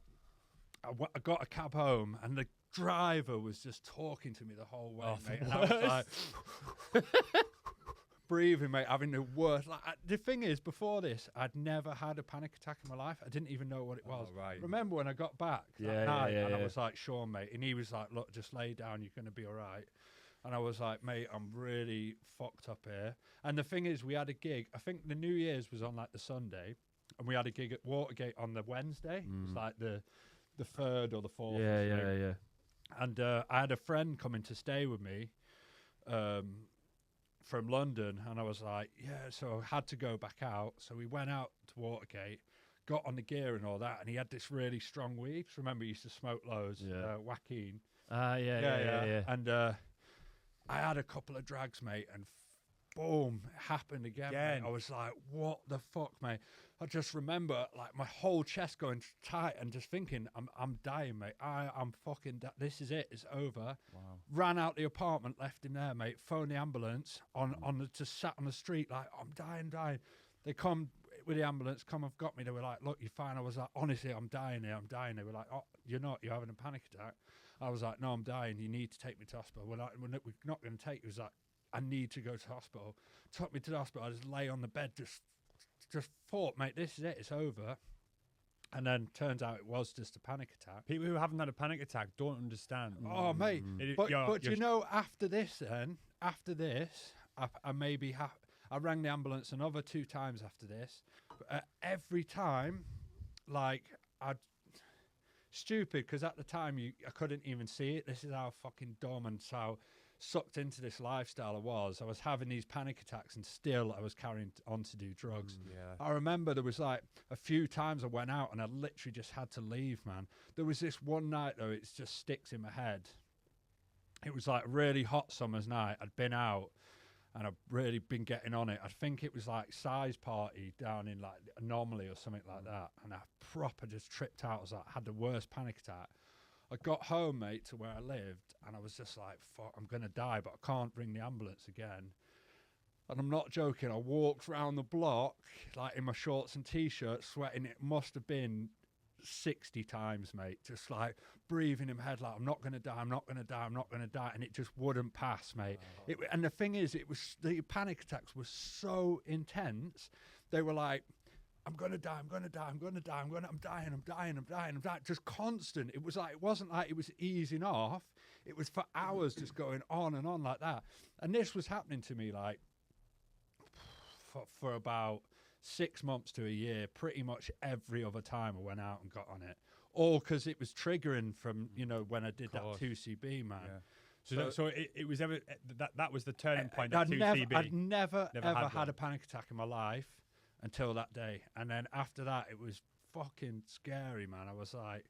I got a cab home, and the driver was just talking to me the whole way, mate. And I was like... breathing, mate, having the worst. Like, the thing is, before this, I'd never had a panic attack in my life. I didn't even know what it was. right. Remember when I got back that night, and I was like, "Sean, mate," and he was like, "Look, just lay down. You're going to be all right." And I was like, "Mate, I'm really fucked up here." And the thing is, we had a gig. I think the New Year's was on like the Sunday, and we had a gig at Watergate on the Wednesday. It was like the 3rd or the 4th. Yeah. And I had a friend coming to stay with me from London, and I was like, "Yeah," so I had to go back out. So we went out to Watergate, got on the gear and all that, and he had this really strong weed. Remember, he used to smoke loads, Joaquin. Yeah. And I had a couple of drags, mate, and boom, it happened again. Mate. I was like, "What the fuck, mate?" I just remember like my whole chest going tight and just thinking, I'm dying, mate. I'm fucking this is it. It's over. Wow. Ran out the apartment, left him there, mate. Phoned the ambulance just sat on the street like, "I'm dying." They come with the ambulance, have got me. They were like, "Look, you're fine." I was like, "Honestly, I'm dying here. I'm dying." They were like, "Oh, you're not. You're having a panic attack." I was like, "No, I'm dying. You need to take me to hospital." We're not going to take you. He was like, "I need to go to hospital." Took me to the hospital. I just lay on the bed, just thought, "Mate, this is it. It's over." And then turns out it was just a panic attack. People who haven't had a panic attack don't understand. Oh, mate. But you know, after this, I maybe I rang the ambulance another 2 times after this. Every time, like, stupid, because at the time I couldn't even see it. This is how fucking dumb and so sucked into this lifestyle I was. I was having these panic attacks, and still I was carrying on to do drugs. I remember there was like a few times I went out, and I literally just had to leave, man. There was this one night though, it just sticks in my head. It was like a really hot summer's night. I'd been out, and I've really been getting on it. I think it was like Size Party down in like Anomaly or something like that, and I proper just tripped out. I was like, had the worst panic attack. I got home, mate, to where I lived, and I was just like, "Fuck, I'm going to die, but I can't ring the ambulance again." And I'm not joking. I walked around the block, like in my shorts and T-shirt, sweating. It must have been 60 times, mate, just like breathing in my head like, I'm not going to die, I'm not going to die, I'm not going to die, and it just wouldn't pass, mate. And the thing is, the panic attacks were so intense. They were like, I'm going to die, I'm going to die, I'm going to die, I'm dying, I'm dying, I'm dying, I'm dying, just constant. It wasn't like it was easing off. It was for hours just going on and on like that. And this was happening to me like for about 6 months to a year, pretty much every other time I went out and got on it. All because it was triggering from, when I did that 2CB, man. Yeah. So it was ever that was the turning point. I'd 2CB. I'd never ever had one. a panic attack in my life until that day. And then after that, it was fucking scary, man. I was like,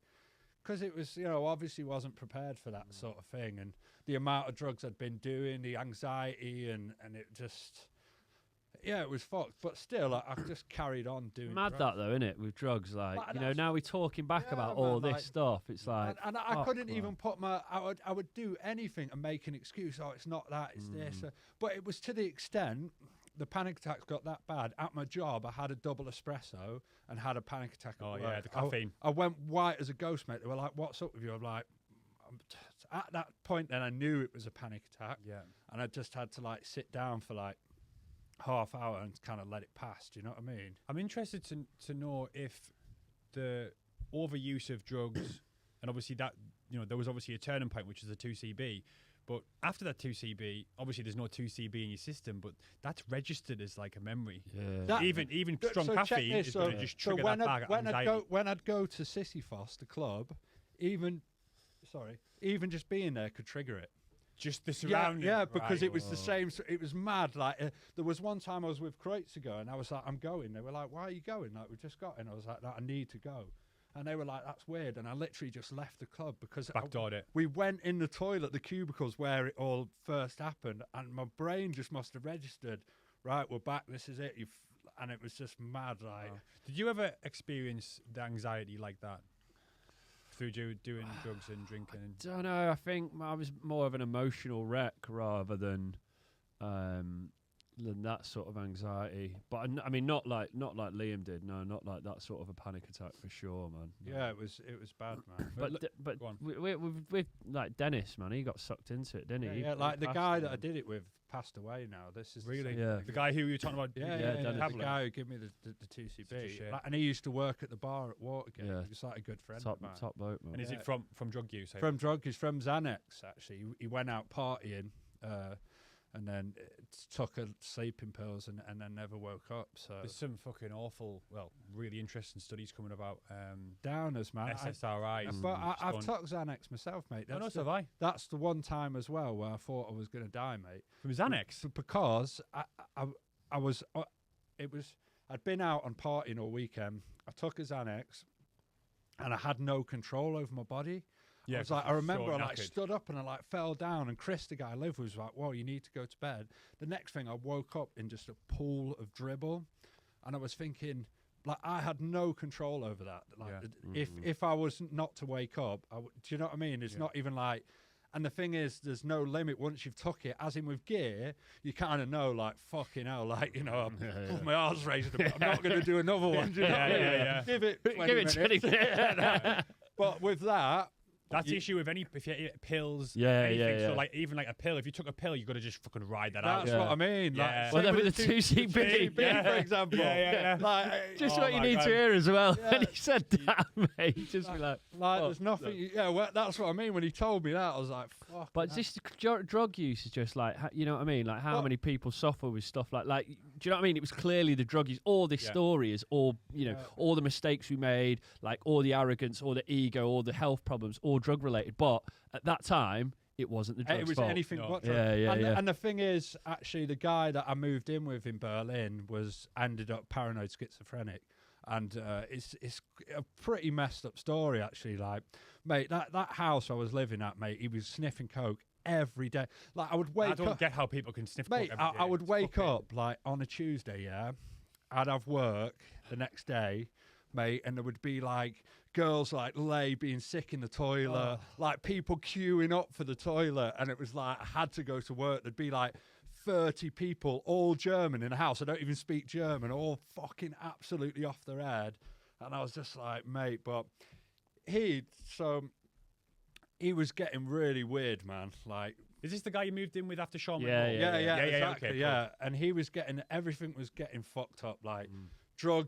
because it was, obviously wasn't prepared for that sort of thing. And the amount of drugs I'd been doing, the anxiety, and it just, it was fucked. But still, I just carried on doing Mad drugs. that though, isn't it? With drugs, like, But now we're talking back about man, all this like- stuff. It's like, And I fuck, couldn't man. even put I would do anything and make an excuse. Oh, it's not that, it's this. But it was to the extent the panic attacks got that bad. At my job, I had a double espresso and had a panic attack at Oh, work. yeah, the caffeine. I went white as a ghost, mate. They were like, what's up with you? I'm like, at that point then I knew it was a panic attack. Yeah. And I just had to like sit down for like half hour and kind of let it pass. Do you know what I mean? I'm interested to know if the overuse of drugs, and obviously that, there was obviously a turning point, which is the 2CB. But after that 2CB, obviously there's no 2CB in your system, but that's registered as like a memory. Yeah. That- Even strong So check caffeine this, is going to just trigger that bag of anxiety. when I'd go to Sisyphos, the club, even just being there could trigger it. Just the surroundings. Yeah, because right. it was the same. It was mad. Like there was one time I was with Kreuziger and I was like, I'm going. They were like, why are you going? Like, we just got in. I was like, I need to go. And they were like, that's weird. And I literally just left the club because Backdoored it. we went in the toilet, the cubicles where it all first happened. And my brain just must have registered, right, we're back. This is it. And it was just mad. Like, Did you ever experience the anxiety like that through doing drugs and drinking? Don't know. I think I was more of an emotional wreck rather than that sort of anxiety. But I mean, not like Liam did. No, not like that sort of a panic attack for sure, man. No. yeah, it was bad, man. But go on. with like Dennis, man, he got sucked into it, didn't he? Yeah, He like the passed, guy that I man. did it with passed away now. This is the Really? same Yeah. thing. The guy who you were talking about? Yeah, Dennis. the Pablo. guy who gave me the Such a 2CB. shame. Like, and he used to work at the bar at Watergate. Yeah. He was like a good friend top of mine. top bloke, man. And is Yeah. it from drug use? From drug, he's from Xanax, actually. He went out partying and then took sleeping pills and then never woke up. So There's some fucking awful, really interesting studies coming about downers, man. SSRIs. But I've Gone- took Xanax myself, mate. Oh, no, That's so have I. that's the one time as well where I thought I was going to die, mate. From Xanax. Because I was, I'd been out on partying all weekend. I took a Xanax, and I had no control over my body. Yeah, I was like, I remember I like knackered. stood up and I like fell down, and Chris, the guy I live with, was like, "Whoa, you need to go to bed." The next thing, I woke up in just a pool of dribble, and I was thinking, like, I had no control over that. Like, Yeah. if I was not to wake up, do you know what I mean? It's not even like. And the thing is, there's no limit once you've took it. As in with gear, you kind of know, like, fucking hell, like, my arms raised a bit. I'm not going to do another one. Do you know what I mean? yeah. Give it 20 Give it minutes. 20 minutes. But with that, That's the issue with if you eat pills. Yeah, anything. yeah, So yeah. like even like a pill, if you took a pill, you got to just fucking ride that out. that's what I mean. Yeah. Like, Well, same then with the 2CB, 2CB, yeah. for example. Yeah. Like, Just Oh what you my need God. to hear as well. Yeah. When he said that, mate, just be like, oh, there's nothing. Yeah, well, that's what I mean. When he told me that, I was like, fuck. But just drug use is just like, you know what I mean? Like how Well- many people suffer with stuff like, do you know what I mean? It was clearly the drug use. All this Yeah. story is all, Yeah. all the mistakes we made, like all the arrogance, all the ego, all the health problems, all drug related. But at that time, it wasn't the drug's It was fault. anything No. but Yeah, drugs. yeah, and, yeah. and the thing is, actually, the guy that I moved in with in Berlin ended up paranoid schizophrenic. And it's a pretty messed up story, actually. Like, mate, that house I was living at, mate, he was sniffing coke every day. Like, I would wake I don't up. get how people can sniff Mate, coke every I day. would It's wake fucking- up like on a Tuesday, yeah. I'd have work the next day, mate, and there would be like girls like being sick in the toilet, like people queuing up for the toilet, and it was like I had to go to work. There'd be like 30 people, all German in a house. I don't even speak German, all fucking absolutely off their head. And I was just like, mate, but he was getting really weird, man. Like, Is this the guy you moved in with after Sean Yeah, McMahon? yeah, okay, exactly, cool. yeah. And he was everything was getting fucked up. Like, drug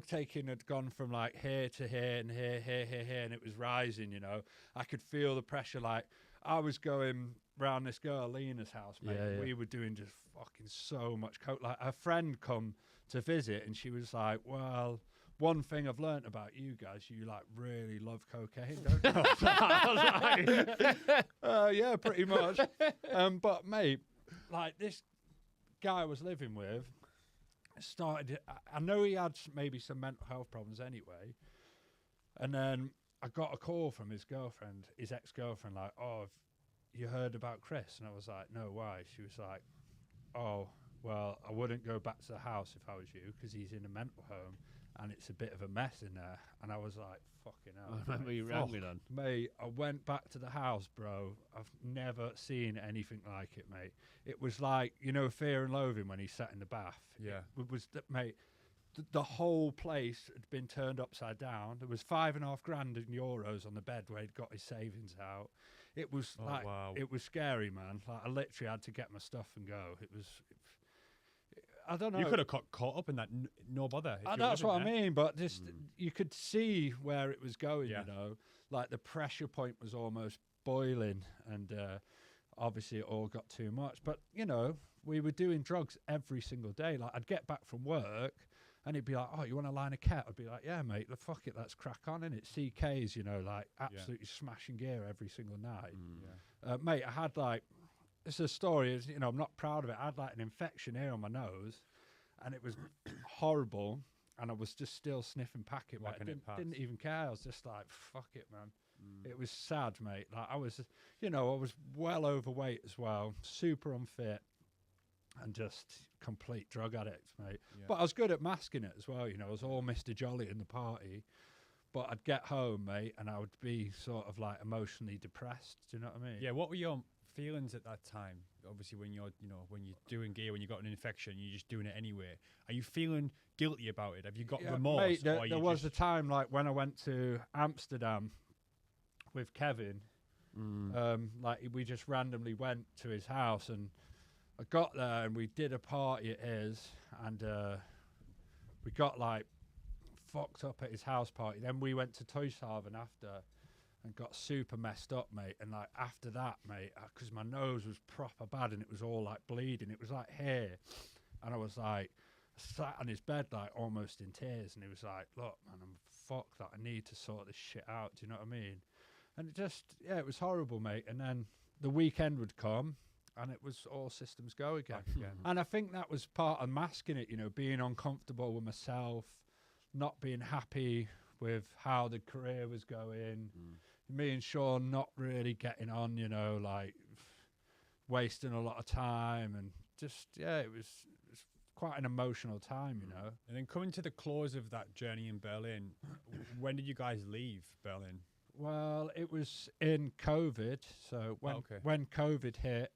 taking had gone from like here to here and here, and it was rising, you know. I could feel the pressure. Like, I was going round this girl, Lena's house, mate. Yeah, yeah. We were doing just fucking so much coke. Like, a friend come to visit and she was like, well, one thing I've learnt about you guys, you like really love cocaine, don't you? I was like, yeah, pretty much. But mate, like, this guy I was living with started. I know he had maybe some mental health problems anyway, and then I got a call from his girlfriend, his ex-girlfriend, like, oh, have you heard about Chris? And I was like, no, why? She was like, oh, well, I wouldn't go back to the house if I was you because he's in a mental home and it's a bit of a mess in there. And I was like, fucking hell. I remember you rang me then. Mate, I went back to the house, bro. I've never seen anything like it, mate. It was like, you know, Fear and Loathing when he sat in the bath. Yeah. It was, mate, the whole place had been turned upside down. There was €5,500 in euros on the bed where he'd got his savings out. It was wow. It was scary, man. Like, I literally had to get my stuff and go. It was, I don't know. You could have caught up in that, no bother. if you That's what I living there. mean, but just you could see where it was going, Yeah. you know. Like, the pressure point was almost boiling, and obviously it all got too much. But, you know, we were doing drugs every single day. Like, I'd get back from work, and he'd be like, oh, you want a line of cat? I'd be like, yeah, mate, fuck it, let's crack on, innit? CKs, you know, like, absolutely smashing gear every single night. Mate, I had, like, it's a story, you know, I'm not proud of it. I had, like, an infection here on my nose, and it was horrible, and I was just still sniffing packet, mate. I didn't even care. I was just like, fuck it, man. It was sad, mate. Like, I was, you know, I was well overweight as well, super unfit, and just complete drug addict, mate. Yeah. But I was good at masking it as well, you know. I was all Mr. Jolly in the party. But I'd get home, mate, and I would be sort of like emotionally depressed. Do you know what I mean? Yeah, what were your feelings at that time? Obviously, when you're, you know, when you're doing gear, when you got an infection, you're just doing it anyway. Are you feeling guilty about it? Have you got remorse? Mate, or there was a time, like, when I went to Amsterdam with Kevin, like, we just randomly went to his house, and I got there, and we did a party at his, and we got, like, fucked up at his house party. Then we went to Toyshaven after and got super messed up, mate. And, like, after that, mate, because my nose was proper bad and it was all, like, bleeding. It was, like, here. And I was, like, sat on his bed, like, almost in tears. And he was like, look, man, I'm fucked. That I need to sort this shit out. Do you know what I mean? And it just, yeah, it was horrible, mate. And then the weekend would come, and it was all systems go again. And I think that was part of masking it, you know, being uncomfortable with myself, not being happy with how the career was going. Me and Sean not really getting on, you know, like, wasting a lot of time, and just, yeah, it was quite an emotional time, you know. And then coming to the close of that journey in Berlin, when did you guys leave Berlin? Well, it was in COVID, so when COVID hit,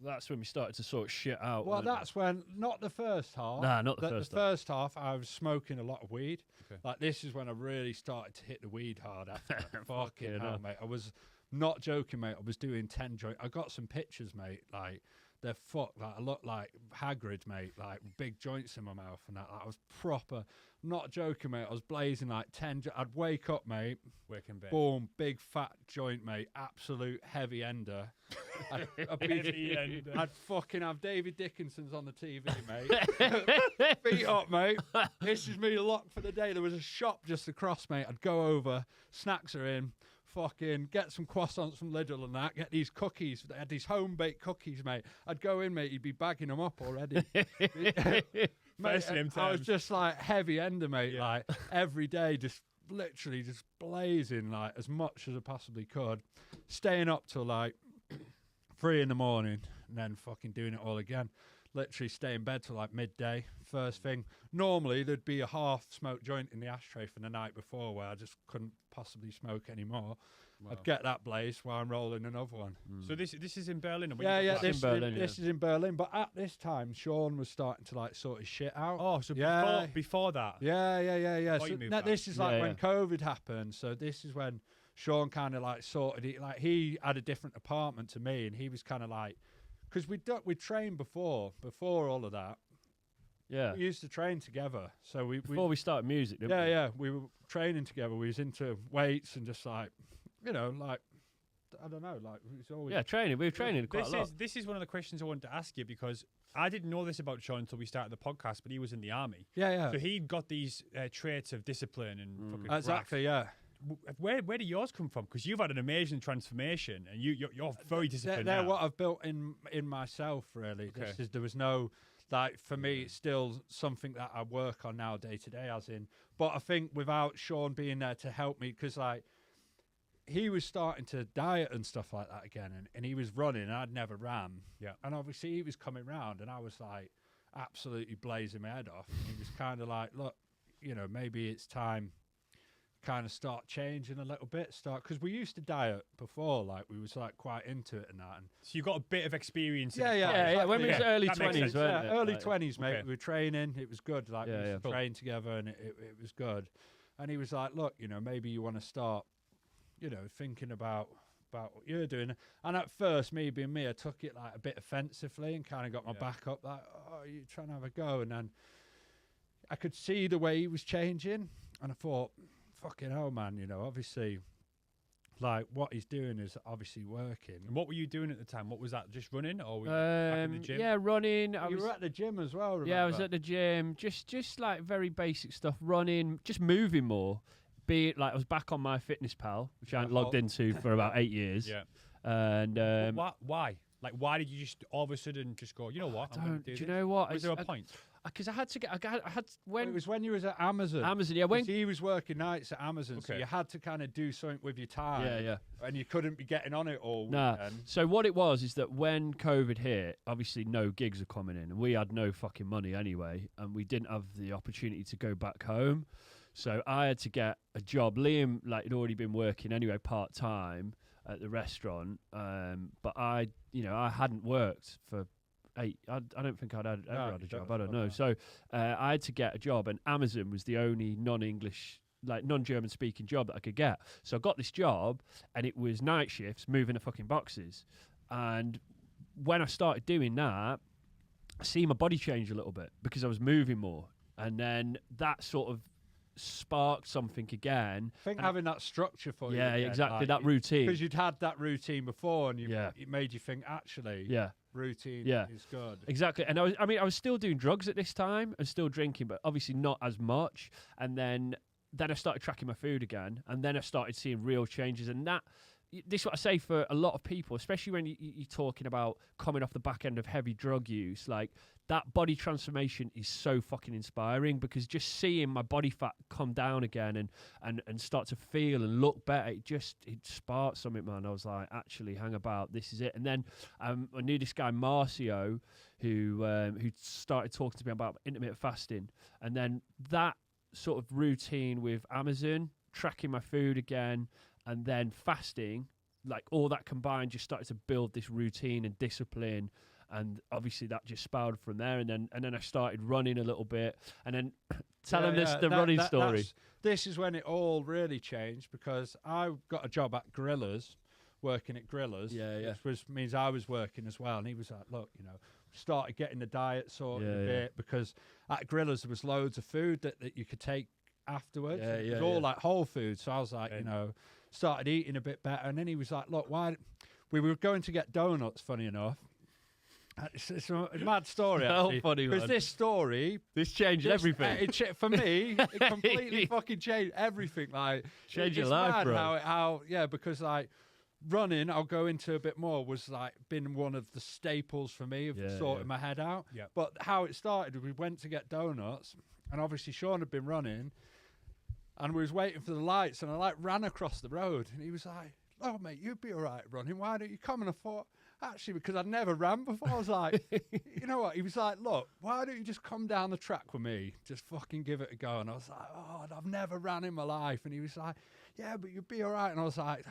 that's when we started to sort shit out. well, that's when, not the first half. Nah, not the first The first half, I was smoking a lot of weed. Okay. Like, this is when I really started to hit the weed hard after. Fucking hell, hell. mate. I was not joking, mate. I was doing 10 joint. I got some pictures, mate. Like, they're fucked. Like, I look like Hagrid, mate. Like, big joints in my mouth and that. Like, I was proper, not joking, mate. I was blazing like 10. I'd wake up, mate. Wake in bed. Boom, big fat joint, mate. Absolute heavy ender. I'd fucking have David Dickinson's on the TV, mate. Feet up, mate. This is me locked for the day. There was a shop just across, mate. I'd go over, snacks are in, fucking get some croissants from Lidl and that, get these cookies. They had these home-baked cookies, mate. I'd go in, mate. You'd be bagging them up already. Mate, I was just like heavy ender, mate. Yeah. Like, every day, just literally just blazing, like, as much as I possibly could, staying up till like 3 a.m, and then fucking doing it all again. literally stay in bed till like midday. First thing. Normally there'd be a half-smoked joint in the ashtray from the night before where I just couldn't possibly smoke anymore. I'd get that blazed while I'm rolling another one. So this is in Berlin. This in Berlin, this is in Berlin. But at this time, Sean was starting to like sort his shit out. Oh, so before that. Yeah. Before So you moved back. this is like Yeah, when COVID happened. So this is when Sean kind of like sorted it. Like he had a different apartment to me, and he was kind of like, because we trained before all of that. Yeah. We used to train together. So Before we started music, didn't we? yeah, we were training together. We was into weights and just like, you know, like, I don't know, like, it's always. Yeah, training. We were training quite a lot. This is one of the questions I wanted to ask you, because I didn't know this about Sean until we started the podcast, but he was in the army. Yeah. So he got these traits of discipline and fucking Exactly, yeah. Where do yours come from? Because you've had an amazing transformation, and you're very disciplined. They're now. what I've built in myself, really. Okay. There was no, like, for me, it's still something that I work on now day to day, as in. But I think without Sean being there to help me, because, like, he was starting to diet and stuff like that again, and he was running, and I'd never ran. Yeah. And obviously he was coming round, and I was, like, absolutely blazing my head off. And he was kind of like, look, you know, maybe it's time kind of start changing a little bit, because we used to diet before, like we was like quite into it and that. And So you got a bit of experience. in Yeah, it. yeah. When we was Yeah, early that makes 20s, sense. weren't it? early Like, 20s, mate. okay. We were training. It was good. Like Yeah, we yeah. used to train together, and it was good. And he was like, look, you know, maybe you want to start, you know, thinking about what you're doing. And at first, me being me, I took it like a bit offensively and kind of got my back up, like, oh, you trying to have a go? And then I could see the way he was changing, and I thought, fucking hell, man, you know, obviously, like, what he's doing is obviously working. And what were you doing at the time? What was that? Just running, or were you back in the gym? Yeah, running. You were at the gym as well, remember? Yeah, I was at the gym. Just like very basic stuff. Running, just moving more. Be it like I was back on MyFitnessPal, which I hadn't logged into for about 8 years. Yeah. And Why? Like, why did you just all of a sudden just go? You know what? I'm gonna do you this? know what? Was there a point? Because I had to get. I had Well, when it was when you was at Amazon. Amazon. Yeah, when 'Cause he was working nights at Amazon, so Okay. you had to kind of do something with your time. yeah. And you couldn't be getting on it all Nah. weekend. So what it was is that when COVID hit, obviously no gigs are coming in, and we had no fucking money anyway, and we didn't have the opportunity to go back home. So I had to get a job. Liam had already been working anyway part time at the restaurant, but I hadn't worked for 8. I don't think I'd ever had a job. I don't know. So I had to get a job, and Amazon was the only non-English, like non-German speaking job that I could get. So I got this job, and it was night shifts, moving the fucking boxes. And when I started doing that, I see my body change a little bit because I was moving more, and then that sort of sparked something again. I think having that structure for you. Yeah, again, exactly, like, that routine. Because you'd had that routine before, and Yeah. it made you think, actually, Yeah. routine Yeah. is good. Exactly, and I was still doing drugs at this time and still drinking, but obviously not as much. And then I started tracking my food again, and then I started seeing real changes. And this is what I say for a lot of people, especially when you're talking about coming off the back end of heavy drug use. Like, that body transformation is so fucking inspiring, because just seeing my body fat come down again and start to feel and look better, it sparked something, man. I was like, actually, hang about, this is it. And then I knew this guy Marcio who started talking to me about intermittent fasting, and then that sort of routine with Amazon, tracking my food again, and then fasting, like all that combined just started to build this routine and discipline. And obviously that just spiraled from there, and then I started running a little bit, and then telling the running story. This is when it all really changed, because I got a job at Gorillas, working at Gorillas, which means I was working as well. And he was like, look, you know, started getting the diet sorted a bit, because at Gorillas there was loads of food that you could take afterwards. It was all like whole food. So I was like, you know, started eating a bit better. And then he was like, look, why? We were going to get donuts, funny enough. It's a mad story, actually. Funny, because man. this changed everything. For me, it completely fucking changed everything. Like, Changed your it's life, mad bro. because like running, I'll go into a bit more, was like been one of the staples for me of sorting my head out. Yeah. But how it started, we went to get donuts, and obviously Sean had been running, and we was waiting for the lights, and I ran across the road, and he was like, "Oh, mate, you'd be all right running. Why don't you come?" And I thought, actually, because I'd never ran before, I was like, you know what? He was like, "Look, why don't you just come down the track with me? Just fucking give it a go." And I was like, "Oh, I've never ran in my life." And he was like, "Yeah, but you'd be all right." And I was like,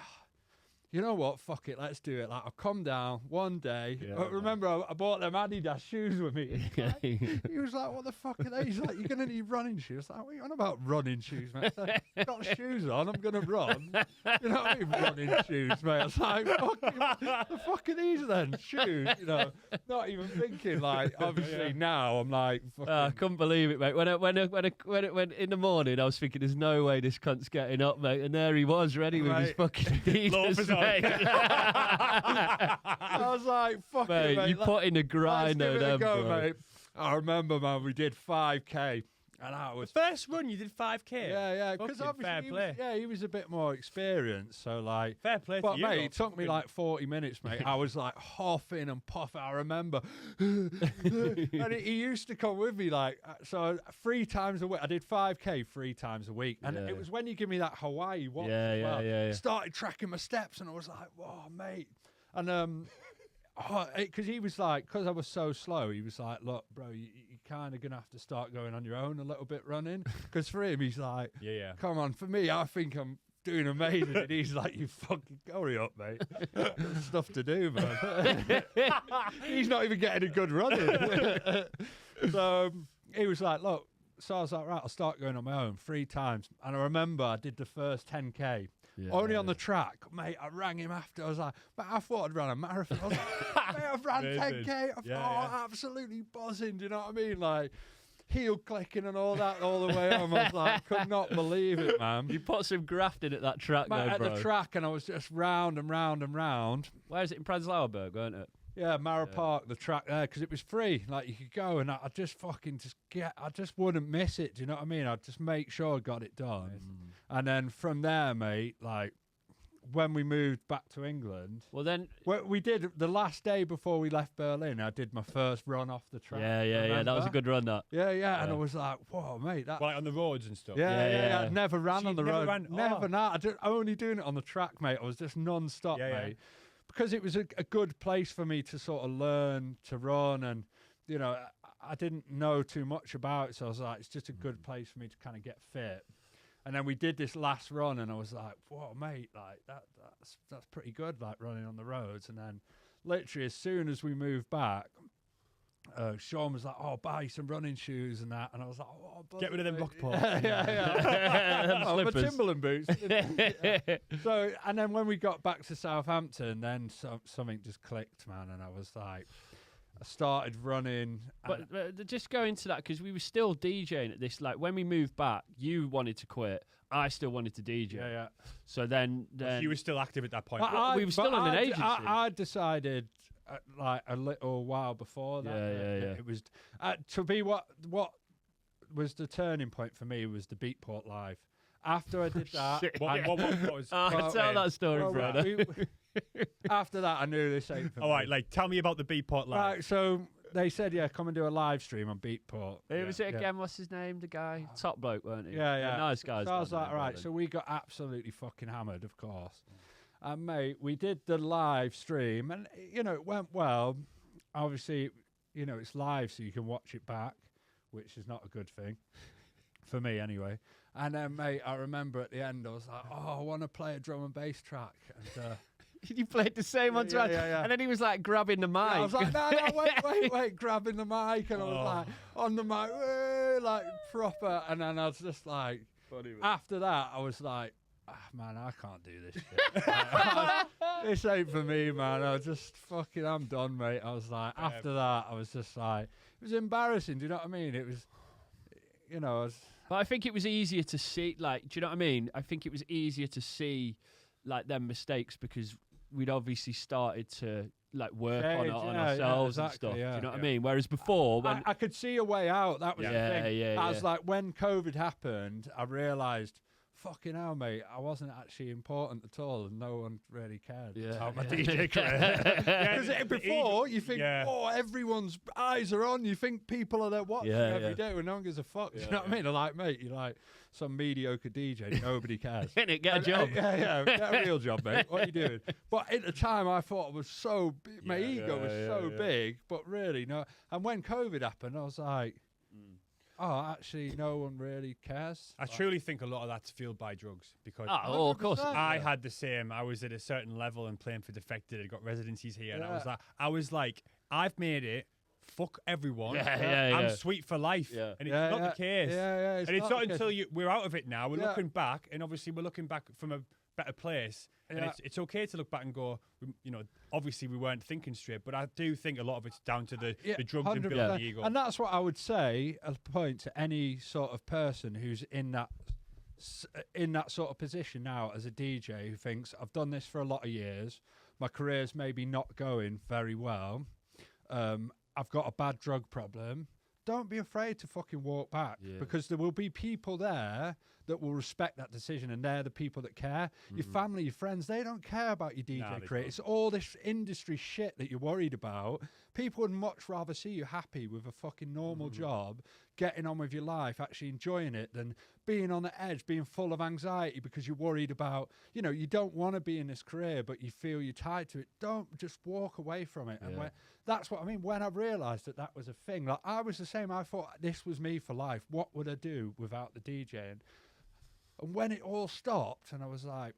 you know what? Fuck it, let's do it. Like, I'll come down one day. Yeah, Remember, I bought them Adidas shoes with me. He was like, "What the fuck are they?" He's like, "You're going to need running shoes." I was like, "What are you on about running shoes, mate?" I said, "I've got shoes on, I'm going to run." You know what I mean? Running shoes, mate. I was like, the fuck are these then? Shoes, you know. Not even thinking, like, obviously now I'm like, fucking. I couldn't believe it, mate. When in the morning, I was thinking, "There's no way this cunt's getting up, mate." And there he was, ready with his fucking Adidas, Loafers on. mate. I was like, "Fuck Mate, it, mate. you put in a Let's grind give on it a them, go, bro. mate." I remember, man, we did 5K. And I was First run, you did 5K. yeah, because Fucking fair obviously play. he was a bit more experienced, so like. Fair play But to you. mate, though. it took me like 40 minutes, mate. I was like huffing and puffing. I remember, and he used to come with me like so 3 times a week. I did 5K 3 times a week, and Yeah. it was when you give me that Hawaii walk. Yeah, as yeah, well. yeah. Started tracking my steps, and I was like, "Whoa, mate!" And because he was like, because I was so slow, he was like, "Look, bro, you're kind of gonna have to start going on your own a little bit running." Because for him, he's like, Yeah. "Come on." For me, I think I'm doing amazing, and he's like, "You fucking hurry up, mate. There's stuff to do, man." He's not even getting a good run in. So he was like, "Look." So I was like, "Right, I'll start going on my own 3 times." And I remember I did the first 10K. Yeah, Only on yeah. the track, mate. I rang him after. I was like, "Mate, I thought I'd run a marathon." I was like, "Mate, I've ran Amazing. 10K. I'm absolutely buzzing." Do you know what I mean? Like, heel clicking and all that all the way home. I was like, could not believe it, man. You put some graft in at that track, Mate, though, at bro. the track, and I was just round and round and round. Where is it? In Prenzlauer Berg, weren't it? Yeah, Mara Park, the track there, because it was free. Like, you could go, and I just fucking I just wouldn't miss it. Do you know what I mean? I'd just make sure I got it done. And then from there, mate, like, when we moved back to England, Well, then, we did the last day before we left Berlin. I did my first run off the track. yeah. That was a remember? good run, that. Yeah, and I Yeah. was like, "Whoa, mate, that." Well, like on the roads and stuff. Yeah. Yeah. I never ran So on the you'd never road. ran- Never, oh. nah. I only doing it on the track, mate. I was just non-stop, Yeah, yeah. mate. Because it was a good place for me to sort of learn to run, and you know, I didn't know too much about it, so I was like, it's just a good place for me to kind of get fit. And then we did this last run, and I was like, "Whoa, mate, like that's pretty good, like running on the roads." And then, literally, as soon as we moved back, Sean was like, "Oh, buy some running shoes and that," and I was like, "Oh, Get rid of them mate." Lockports. yeah. Oh, my Slippers. Timberland boots. So, and then when we got back to Southampton, then something just clicked, man, and I was like, I started running. But just go into that, because we were still DJing at this. Like, when we moved back, you wanted to quit. I still wanted to DJ. yeah. So then You were still active at that point. we were still in an agency. I decided like a little while before that. Yeah. It was to be what was the turning point for me was the Beatport Live. After I did that, Shit. What was? Tell that story, well, brother. after that, I knew this ain't for All me. right, like tell me about the Beatport Live. Right, so they said, "Yeah, come and do a live stream on Beatport." Who was it Yeah. again? What's his name? The guy, top bloke, weren't he? Yeah. Nice guys. So I was down like, there, all right. Berlin. So we got absolutely fucking hammered, of course. And mate, we did the live stream, and you know it went well. Obviously, you know it's live, so you can watch it back, which is not a good thing for me anyway. And then, mate, I remember at the end, I was like, "Oh, I want to play a drum and bass track." And you played the same on track, yeah. and then he was like grabbing the mic. I was like, no, wait, grabbing the mic, and I was like, on the mic, like proper. And then I was just like, after that, I was like, man, I can't do this shit. This ain't for me, man. I was just fucking, I'm done, mate. I was like, after that, I was just like, it was embarrassing. Do you know what I mean? It was, you know, I was. But I think it was easier to see, like, do you know what I mean? I think it was easier to see, like, them mistakes because we'd obviously started to, like, work on Change, ourselves exactly, and stuff. yeah. Do you know what I mean? Whereas before, when I could see a way out. That was the thing. Yeah, I was yeah. like, when COVID happened, I realised, fucking hell, mate, I wasn't actually important at all, and no one really cared. Yeah. About my DJ career. Because before, you think, oh, everyone's eyes are on. You think people are there watching every day when no one gives a fuck. Do you know what I mean? They're like, mate, you're like some mediocre DJ. Nobody cares. Get a job. Get a real job, mate. What are you doing? But at the time, I thought it was so big. My ego was so big, but really, no. And when COVID happened, I was like, oh, actually, no one really cares. I truly think a lot of that's fueled by drugs because Oh, of course. I had the same. I was at a certain level and playing for Defected. I got residencies here, and I was like, I've made it. Fuck everyone. I'm sweet for life. Yeah. And it's not the case. It's and it's not until case. we're out of it now. We're looking back, and obviously we're looking back from a better place. And it's okay to look back and go, you know, obviously we weren't thinking straight, but I do think a lot of it's down to the drugs 100%. And building the ego. And that's what I would say as a point to any sort of person who's in that sort of position now as a DJ who thinks, I've done this for a lot of years, my career's maybe not going very well, I've got a bad drug problem. Don't be afraid to fucking walk back because there will be people there that will respect that decision, and they're the people that care. Your family, your friends, they don't care about your DJ career. It's all this industry shit that you're worried about. People would much rather see you happy with a fucking normal job, getting on with your life, actually enjoying it, than being on the edge, being full of anxiety because you're worried about, you know, you don't want to be in this career, but you feel you're tied to it. Don't just walk away from it. And that's what I mean. When I realised that that was a thing, like I was the same. I thought this was me for life. What would I do without the DJing? And when it all stopped, and I was like,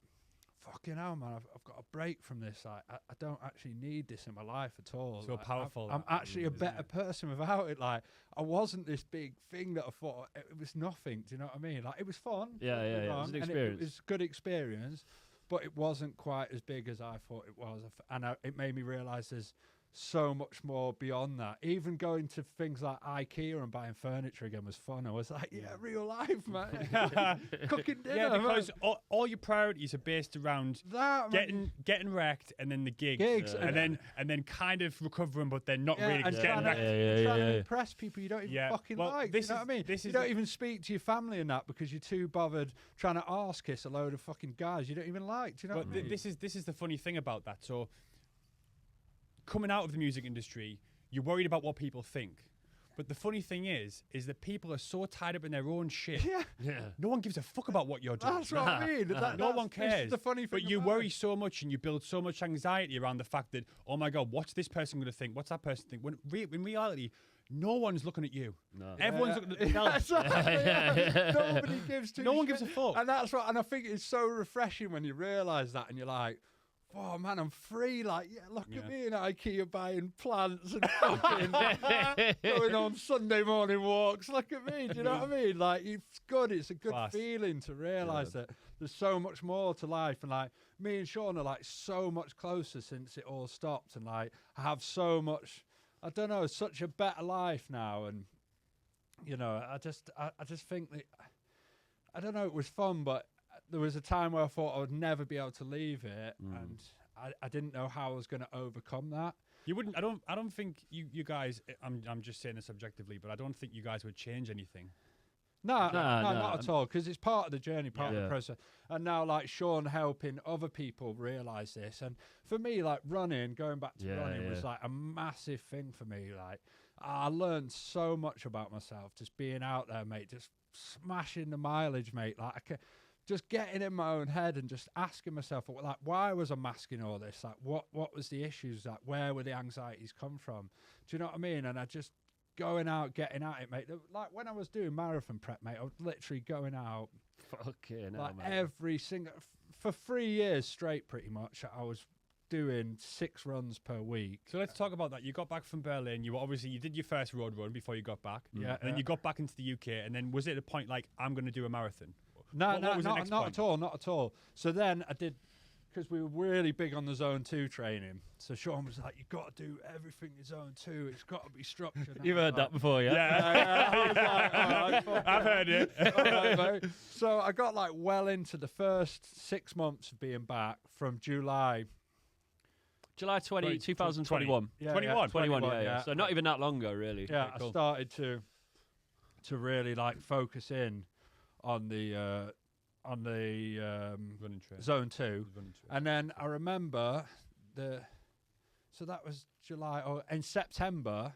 fucking hell, man, I've got a break from this. I don't actually need this in my life at all. So powerful. I'm actually a better person without it. Like, I wasn't this big thing that I thought it was nothing. Do you know what I mean? Like, it was fun. Yeah. It was an experience. It was a good experience, but it wasn't quite as big as I thought it was. And it made me realise there's so much more beyond that. Even going to things like IKEA and buying furniture again was fun. I was like, real life, man. Cooking dinner. Yeah, because all your priorities are based around that, getting wrecked, and then the gigs. And then kind of recovering, but then not really getting wrecked. Trying to impress people you don't even fucking like. You know what I mean? You don't even speak to your family and that because you're too bothered trying to arse kiss a load of fucking guys you don't even like. Do you know what I mean? This is the funny thing about that. So, coming out of the music industry, you're worried about what people think. But the funny thing is that people are so tied up in their own shit. No one gives a fuck about what you're doing. That's what I mean. No one cares. The funny thing, but you worry so much and you build so much anxiety around the fact that, oh my God, what's this person going to think? What's that person think? When in reality, no one's looking at you. No. Everyone's looking at themselves. Nobody gives two. No one gives a fuck. And that's right. And I think it's so refreshing when you realise that, and you're like, oh man, I'm free. Like, look at me in IKEA buying plants and fucking going on Sunday morning walks. Look at me. Do you know what I mean? Like, it's good. It's a good feeling to realise that there's so much more to life. And like, me and Sean are like so much closer since it all stopped. And like, I have so much, I don't know, such a better life now. And, you know, I just think that, I don't know, it was fun, but there was a time where I thought I would never be able to leave it, and I didn't know how I was going to overcome that. You wouldn't. I don't think you guys. I'm just saying this subjectively, but I don't think you guys would change anything. No, not at all. Because it's part of the journey, part of the process. And now, like Sean helping other people realise this, and for me, like running, going back to running was like a massive thing for me. Like I learned so much about myself just being out there, mate. Just smashing the mileage, mate. Like just getting in my own head and just asking myself, like, why was I masking all this? Like, what was the issues? Like, where were the anxieties come from? Do you know what I mean? And I just going out, getting at it, mate. Like when I was doing marathon prep, mate, I was literally going out. Fucking like hell, every single for 3 years straight, pretty much. I was doing 6 runs per week. So let's talk about that. You got back from Berlin. You did your first road run before you got back. Yeah. And then you got back into the UK. And then was it a point like, I'm going to do a marathon? No, not at all. So then I did, because we were really big on the Zone 2 training. So Sean was like, you've got to do everything in Zone 2. It's got to be structured. You've heard that before, yeah? I was like, I've heard it. So I got like well into the first 6 months of being back from July 2021. Yeah, 21, yeah. So not even that long ago, really. Yeah, cool. I started to really like focus in on the on the Running trail. Zone 2. Running trail. And then I remember so that was July, or in September,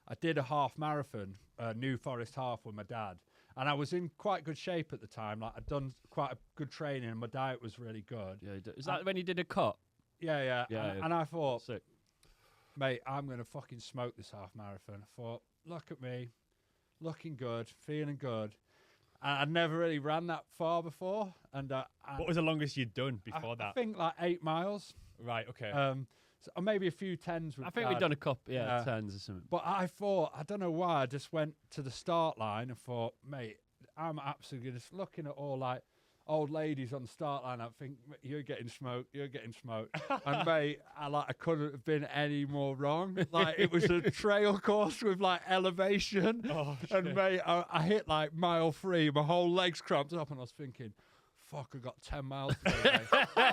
I did a half marathon, New Forest half with my dad. And I was in quite good shape at the time. Like, I'd done quite a good training and my diet was really good. Yeah, is that when you did a cut? Yeah. And I thought, Sick. mate, I'm going to fucking smoke this half marathon. I thought, look at me, looking good, feeling good. And I'd never really ran that far before. And What was the longest you'd done before that? I think like 8 miles. Right, okay. Or maybe a few tens with I think Dad. we've done a couple, tens or something. But I thought, I don't know why, I just went to the start line and thought, mate, I'm absolutely just looking at all like old ladies on the start line. I think, you're getting smoked. And mate, I couldn't have been any more wrong. Like, it was a trail course with like elevation. Oh, And shit. mate, I hit like mile 3, my whole legs cramped up, and I was thinking, fuck, I got 10 miles to go,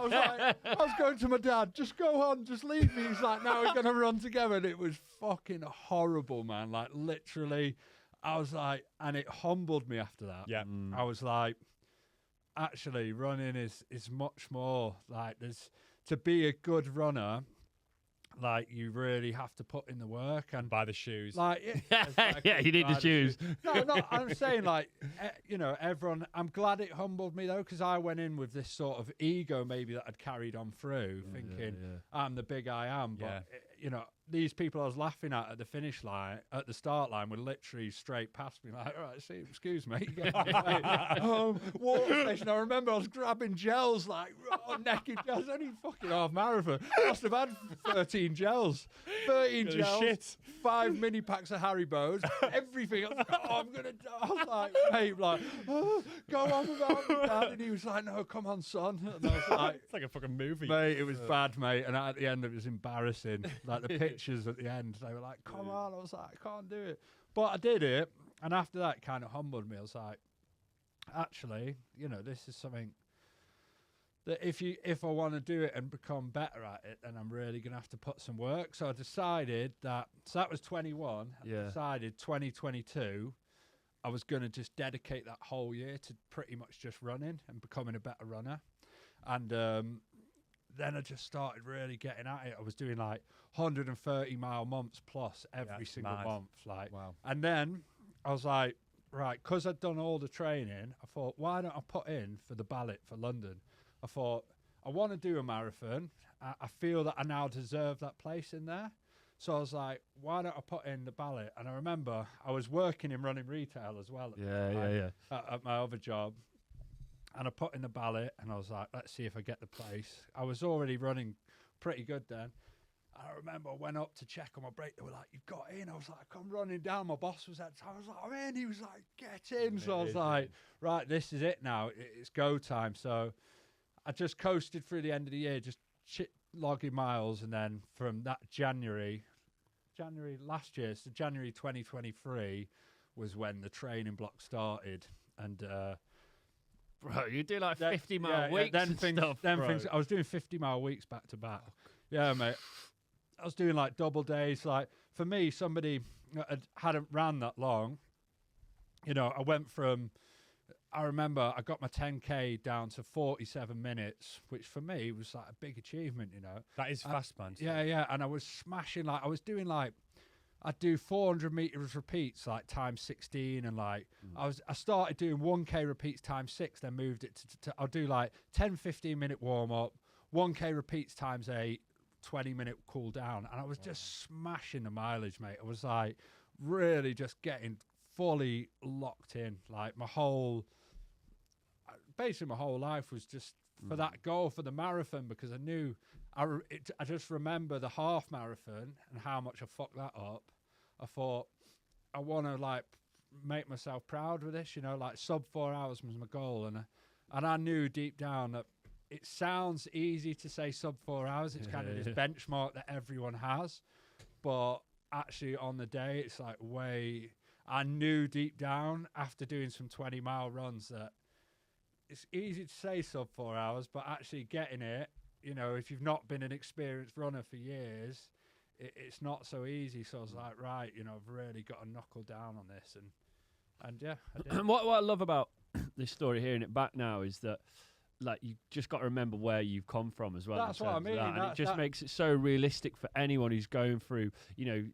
mate. I was going to my dad, just go on, just leave me. He's like, no, we're going to run together. And it was fucking horrible, man. Like, literally, I was like, and it humbled me after that. Yeah. I was like, actually, running is much more. Like, to be a good runner, like, you really have to put in the work and Buy the shoes. like, Yeah, you need the shoes. No, I'm saying like, everyone. I'm glad it humbled me though, because I went in with this sort of ego maybe that I'd carried on through, thinking I'm the big I am. But these people I was laughing at the finish line, at the start line, were literally straight past me. Like, all right, see, excuse me. Water station. I remember I was grabbing gels, like naked gels. Only fucking half marathon. Must have had 13 gels, 13 Holy gels, shit. 5 mini packs of Haribo's, everything. I was like, I'm gonna die. I was like, mate, like, go on without me, Dad. And he was like, no, come on, son. And I was like, It's like a fucking movie. mate, it was bad, mate. And at the end, it was embarrassing. Like, the pictures at the end, they were like, come on. I was like, I can't do it. But I did it. And after that, it kind of humbled me. I was like, actually, this is something that if I want to do it and become better at it, then I'm really going to have to put some work. So I decided that was 21. Yeah. I decided 2022, I was going to just dedicate that whole year to pretty much just running and becoming a better runner. And then I just started really getting at it. I was doing like 130-mile months plus every single mad. month. Like, Wow. And then I was like, right, because I'd done all the training, I thought, why don't I put in for the ballot for London? I thought, I want to do a marathon. I feel that I now deserve that place in there. So I was like, why don't I put in the ballot? And I remember I was working in running retail as well at my other job. And I put in the ballot and I was like, let's see if I get the place. I was already running pretty good then. I remember I went up to check on my break. They were like, "You've got in." I was like, "I come running down." My boss was at. I was like, "I'm in." He was like, "Get in." So I was like, "Right, this is it now. It's go time." So I just coasted through the end of the year, just logging miles, and then from that January last year, so January 2023 was when the training block started, and Bro, you do like 50-mile weeks then and things, stuff, then bro. things. I was doing 50-mile weeks back to back. Yeah, mate. I was doing like double days. Like, for me, somebody that hadn't ran that long, I went from, I remember I got my 10K down to 47 minutes, which for me was like a big achievement, That is fast, man. Yeah. And I was smashing, like, I was doing like, I'd do 400 meters repeats, like times 16, and like I started doing 1K repeats times 6, then moved it to I'll do like 10, 15-minute warm up, 1K repeats times 8, 20-minute cool down, and I was just smashing the mileage, mate. I was like really just getting fully locked in. Like, basically my whole life was just for that goal for the marathon, because I knew I just remember the half marathon and how much I fucked that up. I thought, I want to like make myself proud with this, like sub 4 hours was my goal, and I knew deep down that it sounds easy to say sub 4 hours. It's kind of this benchmark that everyone has, but actually on the day it's like I knew deep down after doing some 20-mile runs that it's easy to say sub 4 hours, but actually getting it, if you've not been an experienced runner for years, it's not so easy. So I was like, right, I've really got to knuckle down on this, and yeah, I did. What I love about this story, hearing it back now, is that like you just got to remember where you've come from as well. That's in what I terms of mean, that. And it just that- makes it so realistic for anyone who's going through, you know,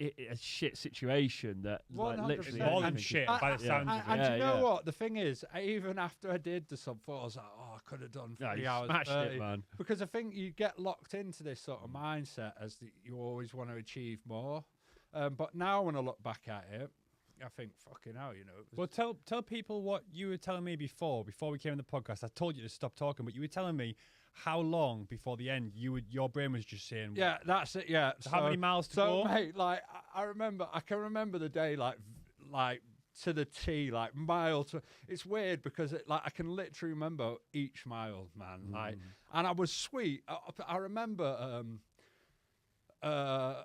a shit situation that like 100%. literally More than anything shit can- by the sounds of it. And Yeah, you know yeah. what? The thing is, even after I did the sub 4, I was like, oh, I could have done No, 3 you hours. smashed 30. it, man. Because I think you get locked into this sort of mindset as you always want to achieve more. But now when I look back at it, I think, fucking hell, you know. It was, Well, tell people what you were telling me before we came on the podcast. I told you to stop talking, but you were telling me how long before the end your brain was just saying, yeah, that's it. Yeah. So how many miles to so go? mate, like I can remember the day like to the T, like mile to. It's weird because I can literally remember each mile, man. Like, and I was sweet. I remember the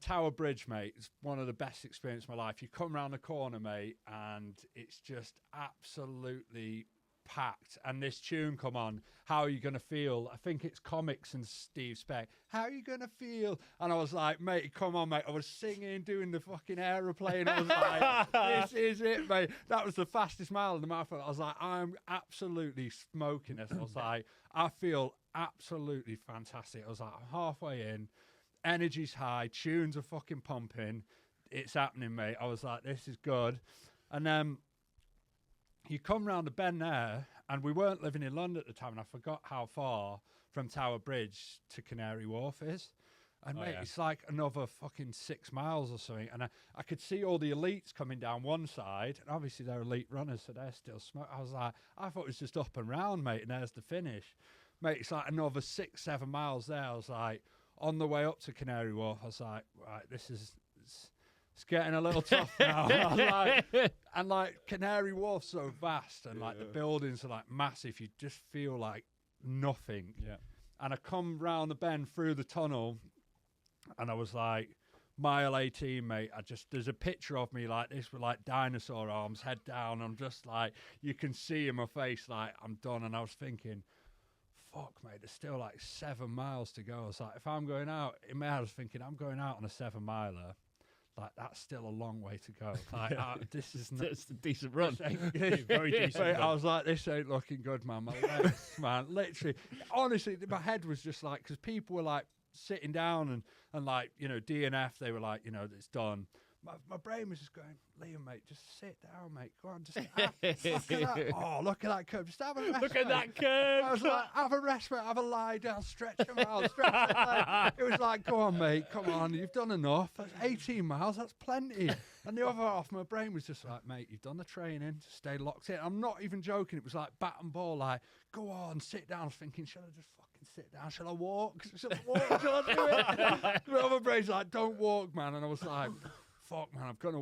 Tower Bridge, mate. It's one of the best experiences of my life. You come round the corner, mate, and it's just absolutely packed, and this tune come on, How Are You Gonna Feel? I think it's Comics and Steve Speck. How are you gonna feel? And I was like, mate, come on, mate. I was singing, doing the fucking aeroplane. I was like, this is it, mate. That was the fastest mile in the marathon. I was like, I'm absolutely smoking this. I was like, I feel absolutely fantastic. I was like, I'm halfway in, energy's high, tunes are fucking pumping. It's happening, mate. I was like, this is good. And then you come round the bend there, and we weren't living in London at the time, and I forgot how far from Tower Bridge to Canary Wharf is. And mate, yeah. it's like another fucking 6 miles or something. And I could see all the elites coming down one side, and obviously they're elite runners, so they're still smoking. I was like, I thought it was just up and round, mate, and there's the finish. Mate, it's like another 6-7 miles there. I was like, on the way up to Canary Wharf, I was like, right, this is... It's getting a little tough now. and like Canary Wharf's so vast, and like the buildings are like massive. You just feel like nothing. Yeah. And I come round the bend through the tunnel, and I was like, mile 18, mate. There's a picture of me like this with like dinosaur arms, head down. I'm just like, you can see in my face, like I'm done. And I was thinking, fuck, mate, there's still like 7 miles to go. I was like, if I'm going out, in my head, I was thinking, I'm going out on a 7-miler. Like, that's still a long way to go. Like, this is not... It's a decent run. Very decent. Mate, I was like, this ain't looking good, man. My legs, man, literally. Honestly, my head was just like, because people were like sitting down and like, you know, DNF, they were like, you know, it's done. My brain was just going, Liam, mate, just sit down, mate. Go on, just look at that. Oh, look at that curve. Just have a rest. Look at mate. that curve. I was like, have a rest, mate. Have a lie down, stretch them out, stretch them out. It was like, go on, mate. Come on, you've done enough. That's 18 miles. That's plenty. And the other half of my brain was just like, mate, you've done the training. Just stay locked in. I'm not even joking. It was like bat and ball. Like, go on, sit down. I was thinking, shall I just fucking sit down? Shall I walk? Shall I walk? Shall I do it? The other brain's like, don't walk, man. And I was like, fuck, man, I've got to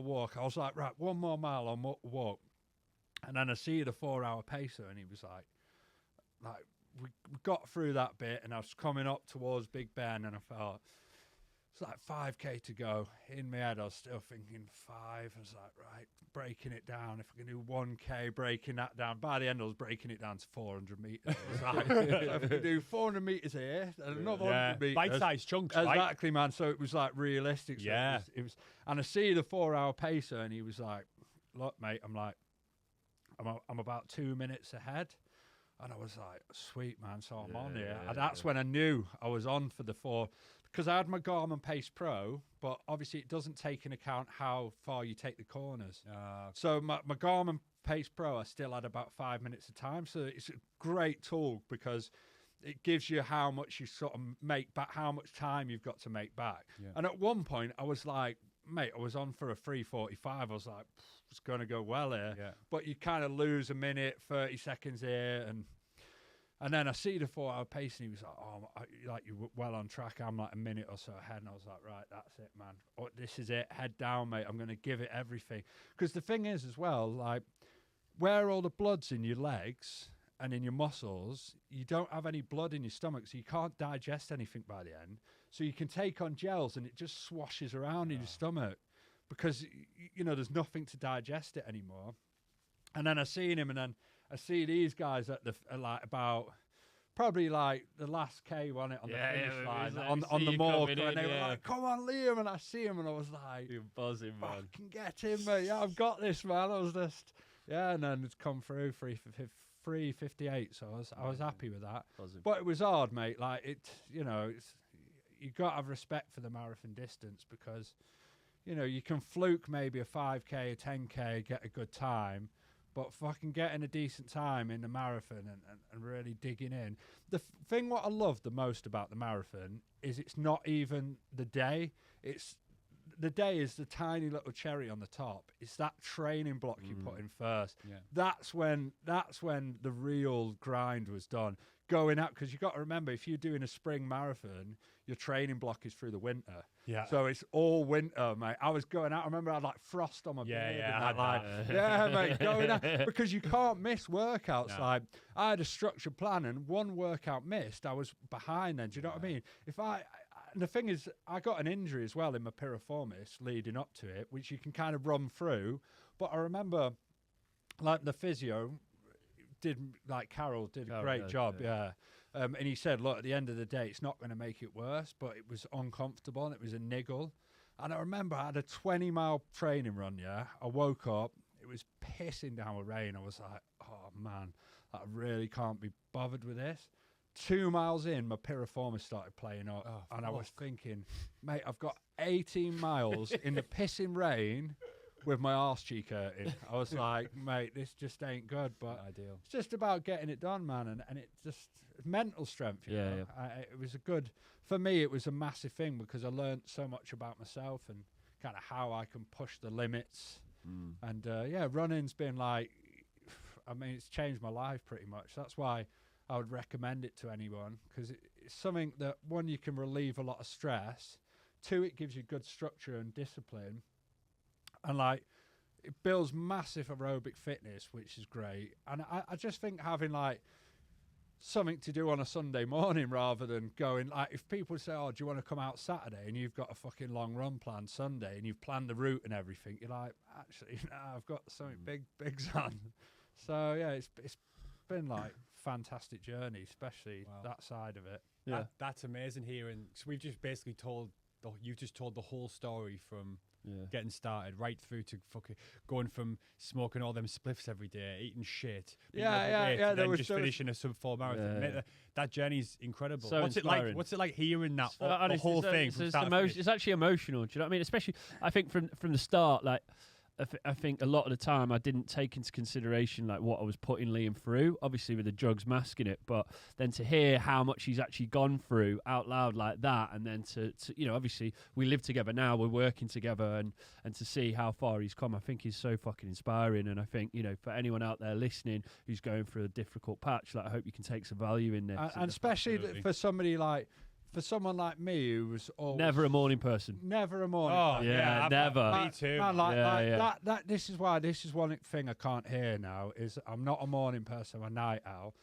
walk. I was like, right, 1 more mile on walk. And then I see the 4-hour pacer, and he was like, we got through that bit, and I was coming up towards Big Ben, and I thought, it's like 5K to go. In my head, I was still thinking 5. I was like, right, breaking it down. If I can do 1K, breaking that down. By the end, I was breaking it down to 400 metres. I was like, if I can do 400 metres here, and another 100 metres. Bite-sized chunks, right? Exactly, man. So it was like realistic. So Yeah. it was, and I see the 4-hour pacer, and he was like, look, mate, I'm like, I'm about 2 minutes ahead. And I was like, sweet, man. So I'm on here. And that's when I knew I was on for the 4. Because I had my Garmin Pace Pro, but obviously it doesn't take into account how far you take the corners. So my Garmin Pace Pro, I still had about 5 minutes of time. So it's a great tool because it gives you how much you sort of make back, how much time you've got to make back. Yeah. And at one point, I was like, mate, I was on for a 3:45. I was like, it's going to go well here. Yeah. But you kind of lose a minute, 30 seconds here, and then I see the 4-hour pace, and he was like, oh, like, you're well on track. I'm like a minute or so ahead. And I was like, right, that's it, man. Oh, this is it. Head down, mate. I'm going to give it everything. Because the thing is as well, like, where all the blood's in your legs and in your muscles, you don't have any blood in your stomach, so you can't digest anything by the end. So you can take on gels, and it just swashes around in your stomach because, you know, there's nothing to digest it anymore. And then I seen him, and then I see these guys at the like about probably like the last K on it on the finish line like, on the morgue, coming and in, they were like, "Come on, Liam!" And I see him, and I was like, You're buzzing, man. "Fucking get him, mate! Yeah, I've got this, man." I was just Yeah, and then it's come through 3:58. So I was happy with that. Positive. But it was hard, mate. Like it's you got to have respect for the marathon distance because you can fluke maybe a 5K, a 10K, get a good time. But fucking getting a decent time in the marathon and really digging in. The thing what I love the most about the marathon is it's not even the day. The day is the tiny little cherry on the top. It's that training block you put in first. Yeah. That's when the real grind was done. Going out, because you got to remember, if you're doing a spring marathon, your training block is through the winter. Yeah. So it's all winter, mate. I was going out. I remember I had like frost on my beard. Yeah, and I had that, that. yeah, mate, going out because you can't miss workouts. No. Like I had a structured plan, and one workout missed, I was behind. Then, do you know what I mean? And the thing is, I got an injury as well in my piriformis leading up to it, which you can kind of run through. But I remember, like the physio Carol did a great job, yeah. And he said, look, at the end of the day, it's not going to make it worse, but it was uncomfortable and it was a niggle. And I remember I had a 20-mile training run, yeah. I woke up, it was pissing down with rain. I was like, oh, man, I really can't be bothered with this. 2 miles in, my piriformis started playing up. And I was thinking, mate, I've got 18 miles in the pissing rain with my arse cheek hurting. I was like, mate, this just ain't good. But Ideal. it's just about getting it done, man. And it just mental strength. You know? It was for me, it was a massive thing because I learned so much about myself and kind of how I can push the limits. And running's been like, I mean, it's changed my life pretty much. That's why I would recommend it to anyone because it's something that, one, you can relieve a lot of stress. Two, it gives you good structure and discipline. And like, it builds massive aerobic fitness, which is great. And I just think having like something to do on a Sunday morning rather than going, like, if people say, oh, do you want to come out Saturday? And you've got a fucking long run planned Sunday and you've planned the route and everything, you're like, actually, no, I've got something bigs on. So yeah, it's been like fantastic journey, especially that side of it. Yeah, that's amazing hearing. So we've just basically you've just told the whole story from getting started right through to fucking going from smoking all them spliffs every day, eating shit, being overweight, and then just finishing a sub-4 marathon. Mate, that journey's incredible. So what's inspiring. it like? What's it like hearing that So the honestly, whole thing? From start to finish? It's actually emotional. Do you know what I mean? Especially, I think from the start, like. I think a lot of the time I didn't take into consideration like what I was putting Liam through, obviously with the drugs masking it, but then to hear how much he's actually gone through out loud like that, and then to obviously we live together now, we're working together, and to see how far he's come, I think is so fucking inspiring. And I think, for anyone out there listening who's going through a difficult patch, like I hope you can take some value in this. And especially for somebody like, for someone like me who was always never a morning person. Never a morning. Oh person. yeah, never. Me too. Man, this is one thing I can't hear now is I'm not a morning person. I'm a night owl.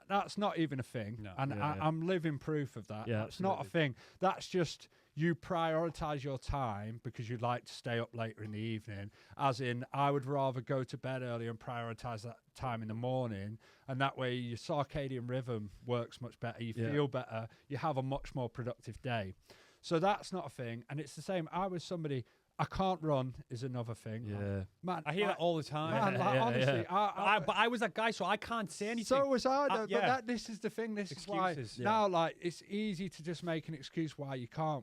That's not even a thing. No. And I'm living proof of that. Yeah, that's not a thing. That's just you prioritize your time because you'd like to stay up later in the evening. As in, I would rather go to bed early and prioritize that time in the morning. And that way your circadian rhythm works much better. You feel better. You have a much more productive day. So that's not a thing. And it's the same. I was somebody, I can't run is another thing. Yeah. Man, I hear that all the time. Man, honestly, but I was that guy, so I can't say anything. So was I, though. But this is the thing. This Excuses. is why now, like, it's easy to just make an excuse why you can't.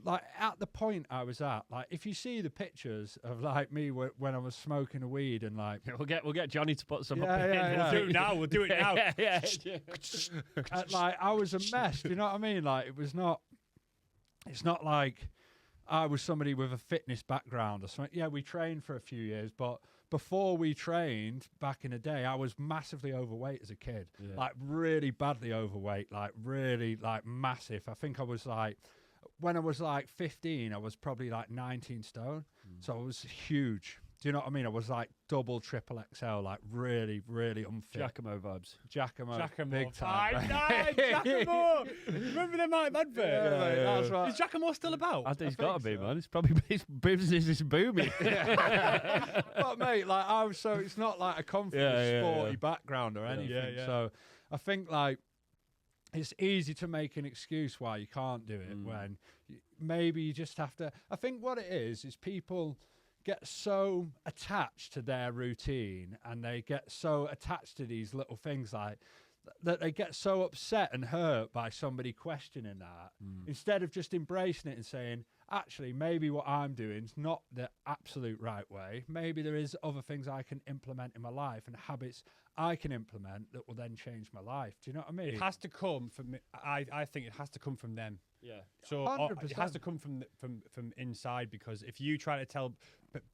Like at the point I was at, like, if you see the pictures of like me when I was smoking a weed and like, We'll get Johnny to put some up. Yeah. We'll do it now. We'll do it now. like I was a mess. Do you know what I mean? Like it's not like I was somebody with a fitness background or something. Yeah, we trained for a few years, but before we trained back in the day, I was massively overweight as a kid, like really badly overweight, like really like massive. I think I was like, when I was like 15, I was probably like 19 stone. So I was huge. Do you know what I mean? I was like double, triple XL, like really, really unfit. Giacomo vibes. Giacomo, big time. I know, Giacomo. Remember them advert? Yeah, that's right. Is Giacomo still about? I think he's got to be, man. It's probably his business is booming. But mate, like it's not like a confident, sporty background or anything. Yeah. So I think like it's easy to make an excuse why you can't do it when maybe you just have to. I think what it is people get so attached to their routine, and they get so attached to these little things like that they get so upset and hurt by somebody questioning that, instead of just embracing it and saying, actually, maybe what I'm doing is not the absolute right way. Maybe there is other things I can implement in my life and habits I can implement that will then change my life. Do you know what I mean? It has to come from. I think it has to come from them. Yeah. So it has to come from inside, because if you try to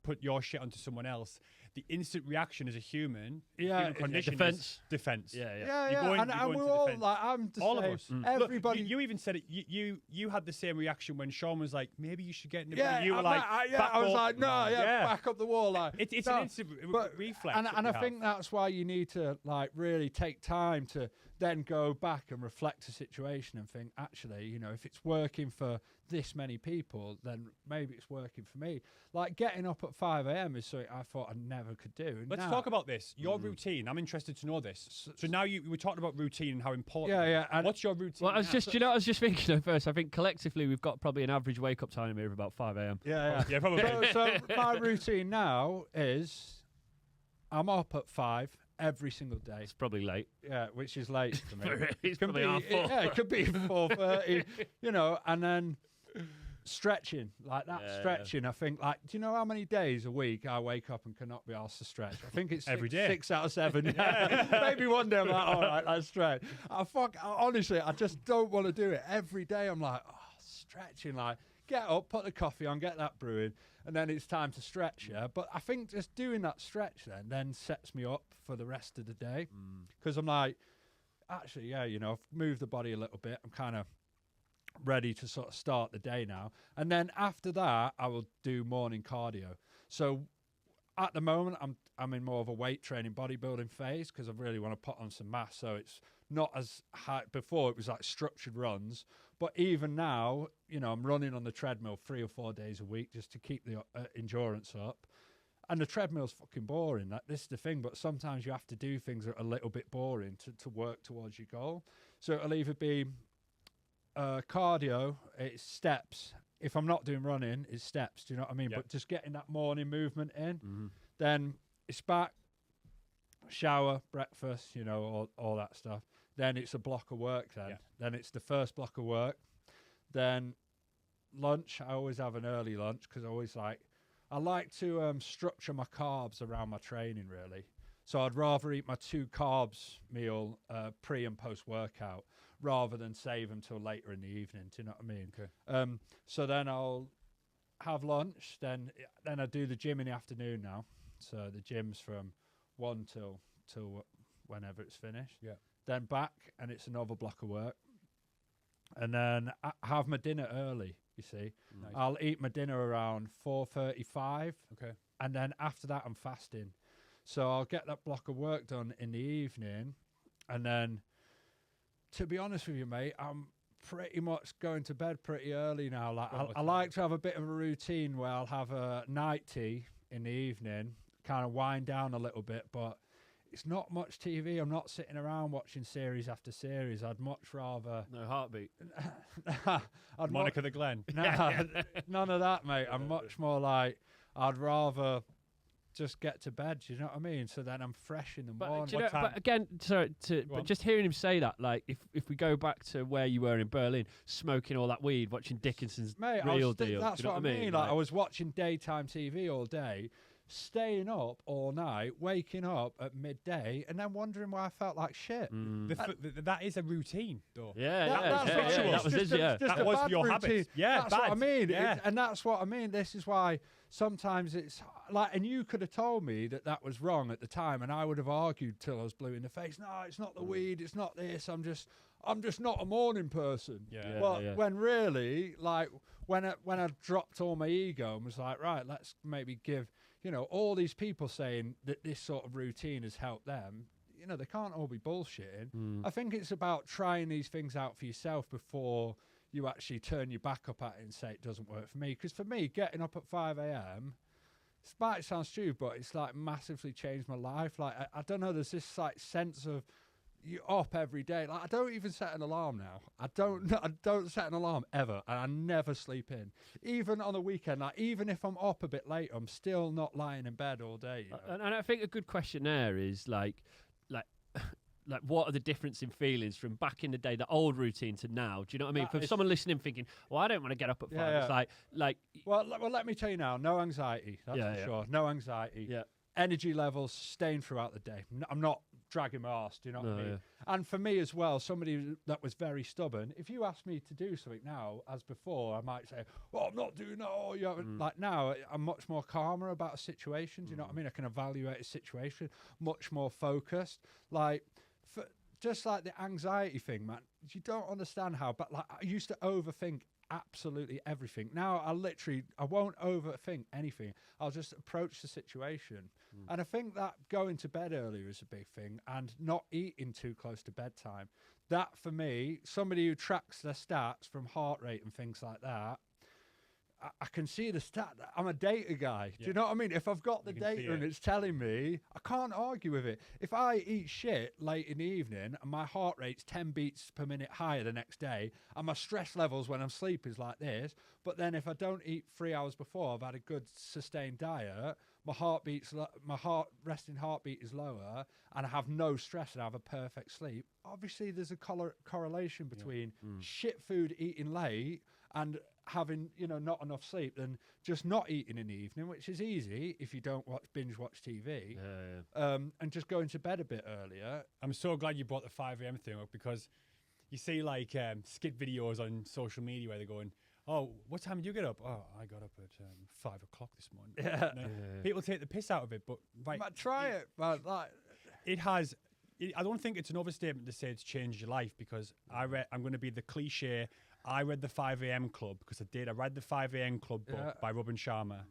put your shit onto someone else, the instant reaction as a human, human condition is defense. Yeah. You're going, and you're we're going to all defense. like, I'm the All same. of us. Everybody. Look, you even said it. You had the same reaction when Sean was like, maybe you should get in the Yeah, you were like, I was like, no, back up the wall. Like, it's no, an instant reflex. And I think that's why you need to like really take time to then go back and reflect the situation and think, actually, you know, if it's working for this many people, then maybe it's working for me. Like getting up at 5 a.m. is something I thought I never could do. And Let's talk about this. Your routine. I'm interested to know this. So now we were talking about routine and how important. Yeah. And what's your routine? Well, I was just thinking at first. I think collectively we've got probably an average wake up time here of about 5 a.m. Yeah. Yeah, probably. So my routine now is I'm up at 5 every single day. It's probably late. Yeah, which is late for me. It's Could probably be, half 4. yeah, it could be 4:30, you know, and then stretching, like that stretching. I think, like, do you know how many days a week I wake up and cannot be asked to stretch? I think it's Every day. 6 out of 7. Maybe one day I'm like, all right, let's stretch. Honestly, I just don't want to do it. Every day I'm like, stretching, like, get up, put the coffee on, get that brewing, and then it's time to stretch, yeah? But I think just doing that stretch then sets me up for the rest of the day, because I'm like, actually, yeah, you know, I've moved the body a little bit. I'm kind of ready to sort of start the day now. And then after that, I will do morning cardio. So at the moment, I'm in more of a weight training bodybuilding phase, because I really want to put on some mass. So it's not as high. Before it was like structured runs, but even now, you know, I'm running on the treadmill 3 or 4 days a week just to keep the endurance up. And the treadmill's fucking boring. This is the thing, but sometimes you have to do things that are a little bit boring to work towards your goal. So it'll either be cardio, it's steps. If I'm not doing running, it's steps. Do you know what I mean? Yep. But just getting that morning movement in, then it's back, shower, breakfast, you know, all that stuff. Then it's a block of work. Then it's the first block of work. Then lunch. I always have an early lunch, because I like to structure my carbs around my training, really. So I'd rather eat my 2 carbs meal pre and post workout, rather than save them till later in the evening. Do you know what I mean? Okay. So then I'll have lunch. Then I do the gym in the afternoon now. So the gym's from 1 till whenever it's finished. Yeah. Then back, and it's another block of work. And then I have my dinner early, you see. Nice. I'll eat my dinner around 4:35. Okay. And then after that, I'm fasting. So I'll get that block of work done in the evening. And then, to be honest with you, mate, I'm pretty much going to bed pretty early now. Like I like to have a bit of a routine where I'll have a night tea in the evening, kind of wind down a little bit, but it's not much TV. I'm not sitting around watching series after series. I'd much rather... No heartbeat. Monica the Glen. None of that, mate. I'm much more like, I'd rather just get to bed. Do you know what I mean? So then I'm fresh in the morning. Do you know, but again, but just hearing him say that, like, if we go back to where you were in Berlin, smoking all that weed, watching Dickinson's Real Deal. That's do you know what I mean. Like, I was watching daytime TV all day, staying up all night, waking up at midday, and then wondering why I felt like shit. That is a routine, though. That was just that was your habits. Yeah, that's what I mean. Yeah. And that's what I mean. This is why sometimes it's like, and you could have told me that was wrong at the time, and I would have argued till I was blue in the face. No, it's not the weed. It's not this. I'm just not a morning person. When really, like, when I dropped all my ego and was like, right, let's maybe give, you know, all these people saying that this sort of routine has helped them, you know, they can't all be bullshitting. I think it's about trying these things out for yourself before you actually turn your back up at it and say it doesn't work for me. Because for me, getting up at 5 a.m., it might sound stupid, but it's like massively changed my life. Like, I don't know, there's this like sense of you're up every day. Like I don't even set an alarm now. I don't set an alarm ever, and I never sleep in. Even on the weekend, like even if I'm up a bit late, I'm still not lying in bed all day. You know? And I think a good question there is like what are the difference in feelings from back in the day, the old routine, to now? Do you know what I mean? For someone listening thinking, well, I don't want to get up at 5. Yeah. It's like. Well, let me tell you now. No anxiety. That's for sure. No anxiety. Yeah. Energy levels sustained throughout the day. I'm not dragging my arse. Do you know what I mean? Yeah. And for me as well, somebody that was very stubborn. If you ask me to do something now, as before, I might say, "Well, I'm not doing that." Oh, you haven't. Like now, I'm much more calmer about a situation. Do you know what I mean? I can evaluate a situation, much more focused. Like, just like the anxiety thing, man. You don't understand how. But like, I used to overthink absolutely everything. Now I won't overthink anything. I'll just approach the situation. And I think that going to bed earlier is a big thing, and not eating too close to bedtime. That for me, somebody who tracks their stats from heart rate and things like that, I can see the stat. I'm a data guy. Do you know what I mean? If I've got the data and it's telling me, I can't argue with it. If I eat shit late in the evening and my heart rate's 10 beats per minute higher the next day, and my stress levels when I'm sleeping is like this, but then if I don't eat 3 hours before I've had a good sustained diet, my resting heartbeat is lower, and I have no stress and I have a perfect sleep. Obviously, there's a correlation between shit food eating late and having not enough sleep than just not eating in the evening, which is easy if you don't binge watch TV, and just going to bed a bit earlier. I'm so glad you brought the 5 a.m. thing up, because you see like skit videos on social media where they're going, "Oh, what time did you get up?" "Oh, I got up at 5 o'clock this morning." People take the piss out of it, but try it. But like, it has. I don't think it's an overstatement to say it's changed your life, because I'm going to be the cliche. I read the 5 a.m. Club because I read the 5 a.m. Club book by Robin Sharma,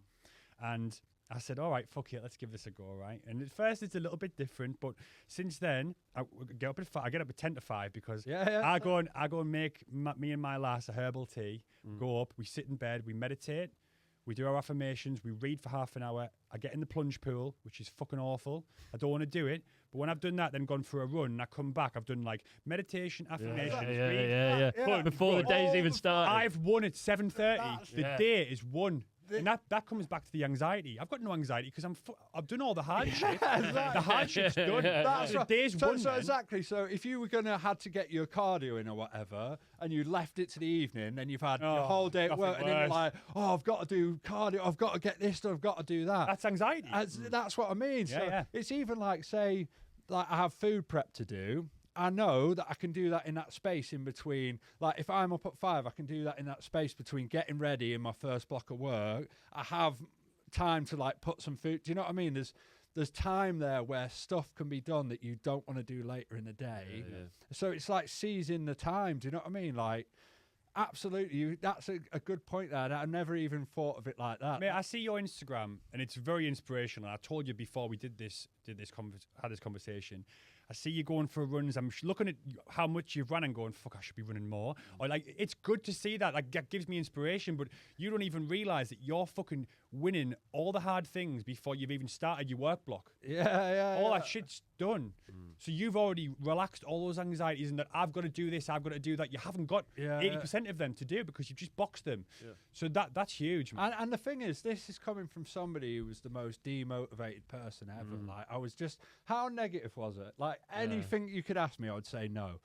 and I said, all right, fuck it, let's give this a go, right? And at first it's a little bit different, but since then I get up at 5. I get up at 10 to 5 because I go and make me and my lass a herbal tea. Go up, we sit in bed, we meditate, we do our affirmations, we read for half an hour. I get in the plunge pool, which is fucking awful. I don't want to do it. But when I've done that, then gone for a run, and I come back, I've done like meditation, affirmations. Before the day's even started. I've won at 7:30. The day is won. And that comes back to the anxiety. I've got no anxiety because I've done all the hard shit. The hard shit's done. That's the day's won. So exactly. So if you were gonna had to get your cardio in or whatever, and you left it to the evening, then you've had your whole day at work, and then you're like, "Oh, I've got to do cardio. I've got to get this. I've got to do that." That's anxiety. That's what I mean. It's even like, say, like I have food prep to do. I know that I can do that in that space in between. Like if I'm up at 5, I can do that in that space between getting ready and my first block of work. I have time to like put some food. Do you know what I mean? There's time there where stuff can be done that you don't want to do later in the day. So it's like seizing the time. Do you know what I mean? Like, absolutely. That's a good point there. I never even thought of it like that. Mate, I see your Instagram and it's very inspirational. I told you before we had this conversation. I see you going for runs. I'm looking at how much you've run and going, fuck, I should be running more. Or like, it's good to see that. Like, that gives me inspiration. But you don't even realize that you're fucking winning all the hard things before you've even started your work block. All that shit's done. So you've already relaxed all those anxieties and that I've got to do this, I've got to do that. You haven't got 80% of them to do because you've just boxed them. So that's huge. And the thing is, this is coming from somebody who was the most demotivated person ever. Like, I was just, how negative was it? Like, anything you could ask me, I would say no.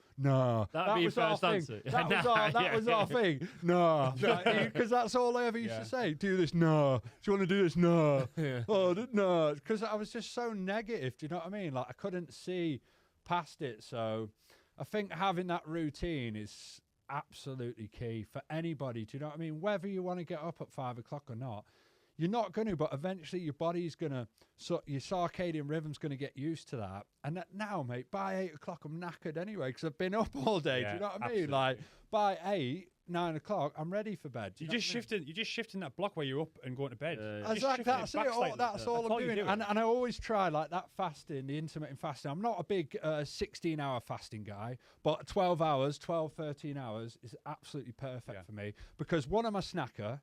That'd be your first answer. That was our thing. No. Because that's all I ever used to say. Do this? No. Do you want to do this? No. Oh, no. Because I was just so negative. Do you know what I mean? Like, I couldn't see past it. So I think having that routine is absolutely key for anybody. Do you know what I mean? Whether you want to get up at 5 o'clock or not, you're not going to, but eventually your body's going to, so your circadian rhythm's going to get used to that. And that now, mate, by 8 o'clock, I'm knackered anyway because I've been up all day. Do you know what I mean? Like, by 8, 9 o'clock, I'm ready for bed. You're just shifting that block where you're up and going to bed. That's it. That's all I'm doing. And I always try like that fasting, the intermittent fasting. I'm not a big 16-hour fasting guy, but 12 hours, 12, 13 hours is absolutely perfect for me because one, I'm a snacker.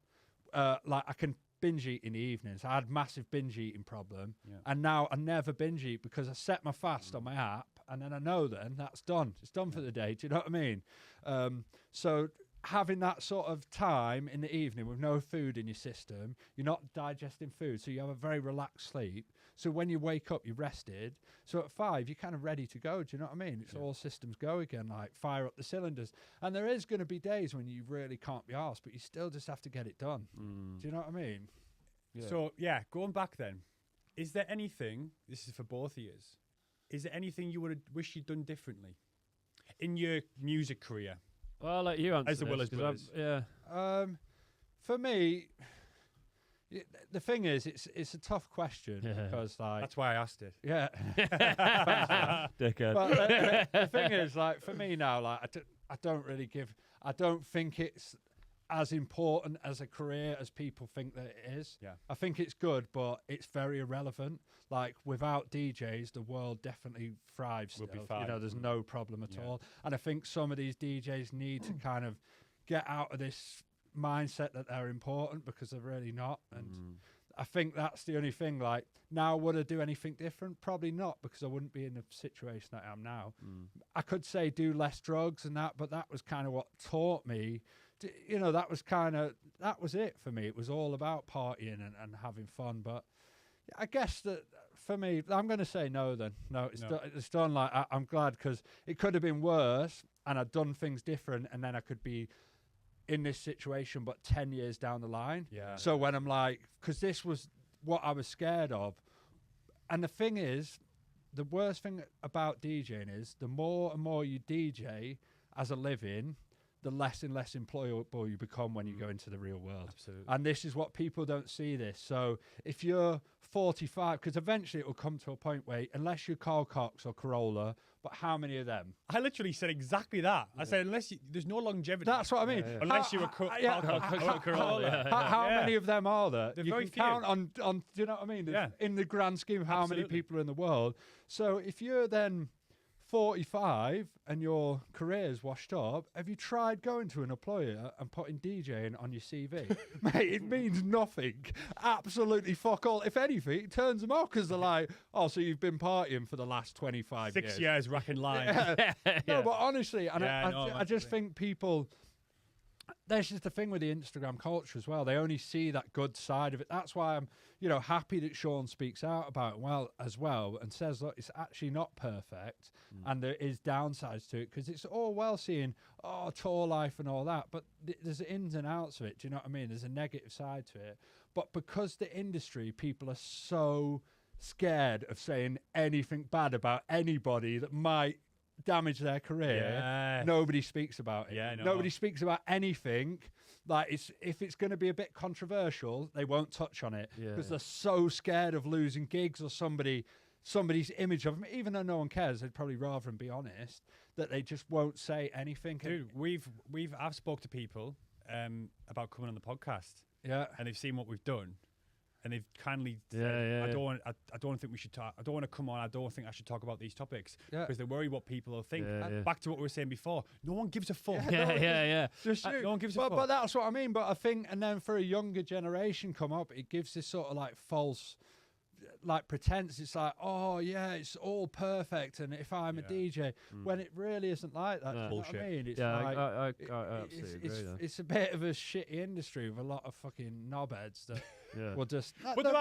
Like I can binge eat in the evenings. I had massive binge eating problem, and now I never binge eat because I set my fast on my app and then I know then that's done. It's done for the day. Do you know what I mean? So having that sort of time in the evening with no food in your system, you're not digesting food, so you have a very relaxed sleep. So when you wake up, you're rested. So at 5, you're kind of ready to go. Do you know what I mean? It's all systems go again, like fire up the cylinders. And there is going to be days when you really can't be arsed, but you still just have to get it done. Do you know what I mean? Yeah. So, going back then, is there anything, this is for both of you, is there anything you would have wished you'd done differently in your music career? Well, I'll let you answer As the this, Willis 'cause brothers. For me, the thing is, it's a tough question because, like, That's why I asked it. yeah. Dickhead. But the thing is, like, for me now, like, I don't really I don't think it's as important as a career as people think that it is. Yeah. I think it's good, but it's very irrelevant. Like, without DJs, the world definitely thrives Will still. be fine. There's no problem at Yeah. all. And I think some of these DJs need to kind of get out of this mindset that they're important, because they're really not. And I think that's the only thing. Like, now, would I do anything different? Probably not, because I wouldn't be in the situation that I am now. I could say do less drugs and that, but that was kind of what taught me. That was it for me. It was all about partying and having fun. But I guess that for me, I'm going to say no then. No, it's done. Like, I'm glad, because it could have been worse and I'd done things different, and then I could be in this situation, but 10 years down the line. Yeah. So when I'm like, because this was what I was scared of. And the thing is, the worst thing about DJing is the more and more you DJ as a living, the less and less employable you become when you go into the real world. Absolutely. And this is what people don't see this. So if you're 45, because eventually it will come to a point where, unless you're Carl Cox or Corolla, but how many of them? I literally said exactly that. I said, there's no longevity. That's what I mean. Unless you're a Corolla. How many of them are there? They're You very can count on. Do you know what I mean? Yeah. In the grand scheme of how many Absolutely. people are in the world. So if you're then 45 and your career's washed up, have you tried going to an employer and putting DJing on your CV? Mate, it means nothing. Absolutely fuck all. If anything, it turns them off, because they're like, oh, so you've been partying for the last 25 6 years racking lines. No, but honestly, and Yeah, I just think people, there's just the thing with the Instagram culture as well. They only see that good side of it. That's why I'm, happy that Sean speaks out about it as well, and says, look, it's actually not perfect, and there is downsides to it, because it's all well seeing, tour life and all that, but there's ins and outs of it. Do you know what I mean? There's a negative side to it. But because the industry, people are so scared of saying anything bad about anybody that might damage their career, nobody speaks about it. Yeah, no. Nobody speaks about anything. Like, if it's going to be a bit controversial, they won't touch on it, because they're so scared of losing gigs or somebody's image of them. Even though no one cares, they'd probably rather them be honest, that they just won't say anything. Dude, I've spoke to people about coming on the podcast, Yeah. and they've seen what we've done, and they've kindly said, Yeah. I don't think we should talk. I don't want to come on. I don't think I should talk about these topics, Yeah. because they're worried what people will think. Yeah, yeah. Back to what we were saying before. No one gives a fuck. Yeah. Just No one gives a but fuck. that's what I mean. But I think, and then for a younger generation come up, it gives this sort of like false, like pretense. It's like, oh yeah, it's all perfect, and if I'm a DJ, when it really isn't like that. No. Do you know what I Bullshit. mean? It's Yeah, like, I it- absolutely agree. though. it's a bit of a shitty industry with a lot of fucking knobheads that Yeah. will just. But there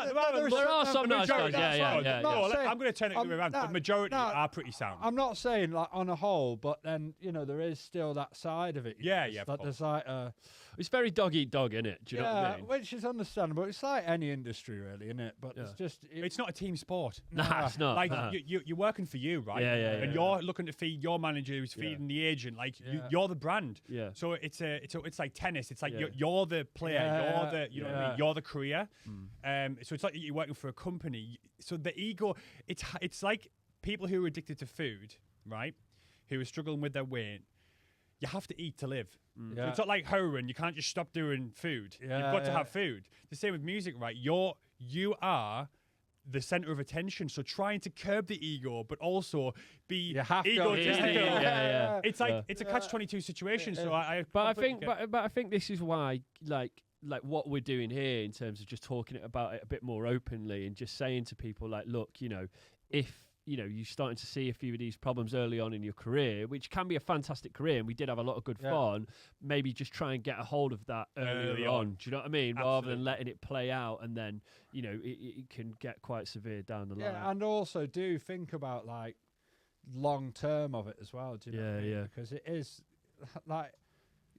are some nice guys, yeah. No, saying- I'm going to turn it the other way around. no, The majority no, are pretty sound. I'm not saying like on a whole, but then there is still that side of it. Yeah, It's yeah, of That course. there's like It's very dog eat dog, isn't it? Do you know what I mean? which is understandable. It's like any industry, really, isn't it? But it's Yeah. just It's not a team sport. Nah, it's not. Like nah. you're working for you, right? Yeah, yeah, And yeah. you're looking to feed your manager, who's feeding the agent. Like Yeah. you're the brand. Yeah. So it's like tennis. It's like Yeah. you're the player. Yeah, You're the know what I yeah. mean. You're the career. So it's like you're working for a company. So the ego. It's like people who are addicted to food, right? Who are struggling with their weight. You have to eat to live. So Yeah. it's not like heroin. You can't just stop doing food. Yeah, You've got to yeah. have food. The same with music, right? You are the center of attention. So trying to curb the ego, but also be You have to. egotistical. Yeah. It's like it's a catch-22 situation. So I But I completely think, get- but I think this is why, like what we're doing here in terms of just talking about it a bit more openly and just saying to people, like, look, if you're starting to see a few of these problems early on in your career, which can be a fantastic career, and we did have a lot of good fun. Maybe just try and get a hold of that early on. Do you know what I mean? Absolutely. Rather than letting it play out, and then it can get quite severe down the line. Yeah, and also do think about like long term of it as well. Do you know what I mean? Yeah. Because it is like,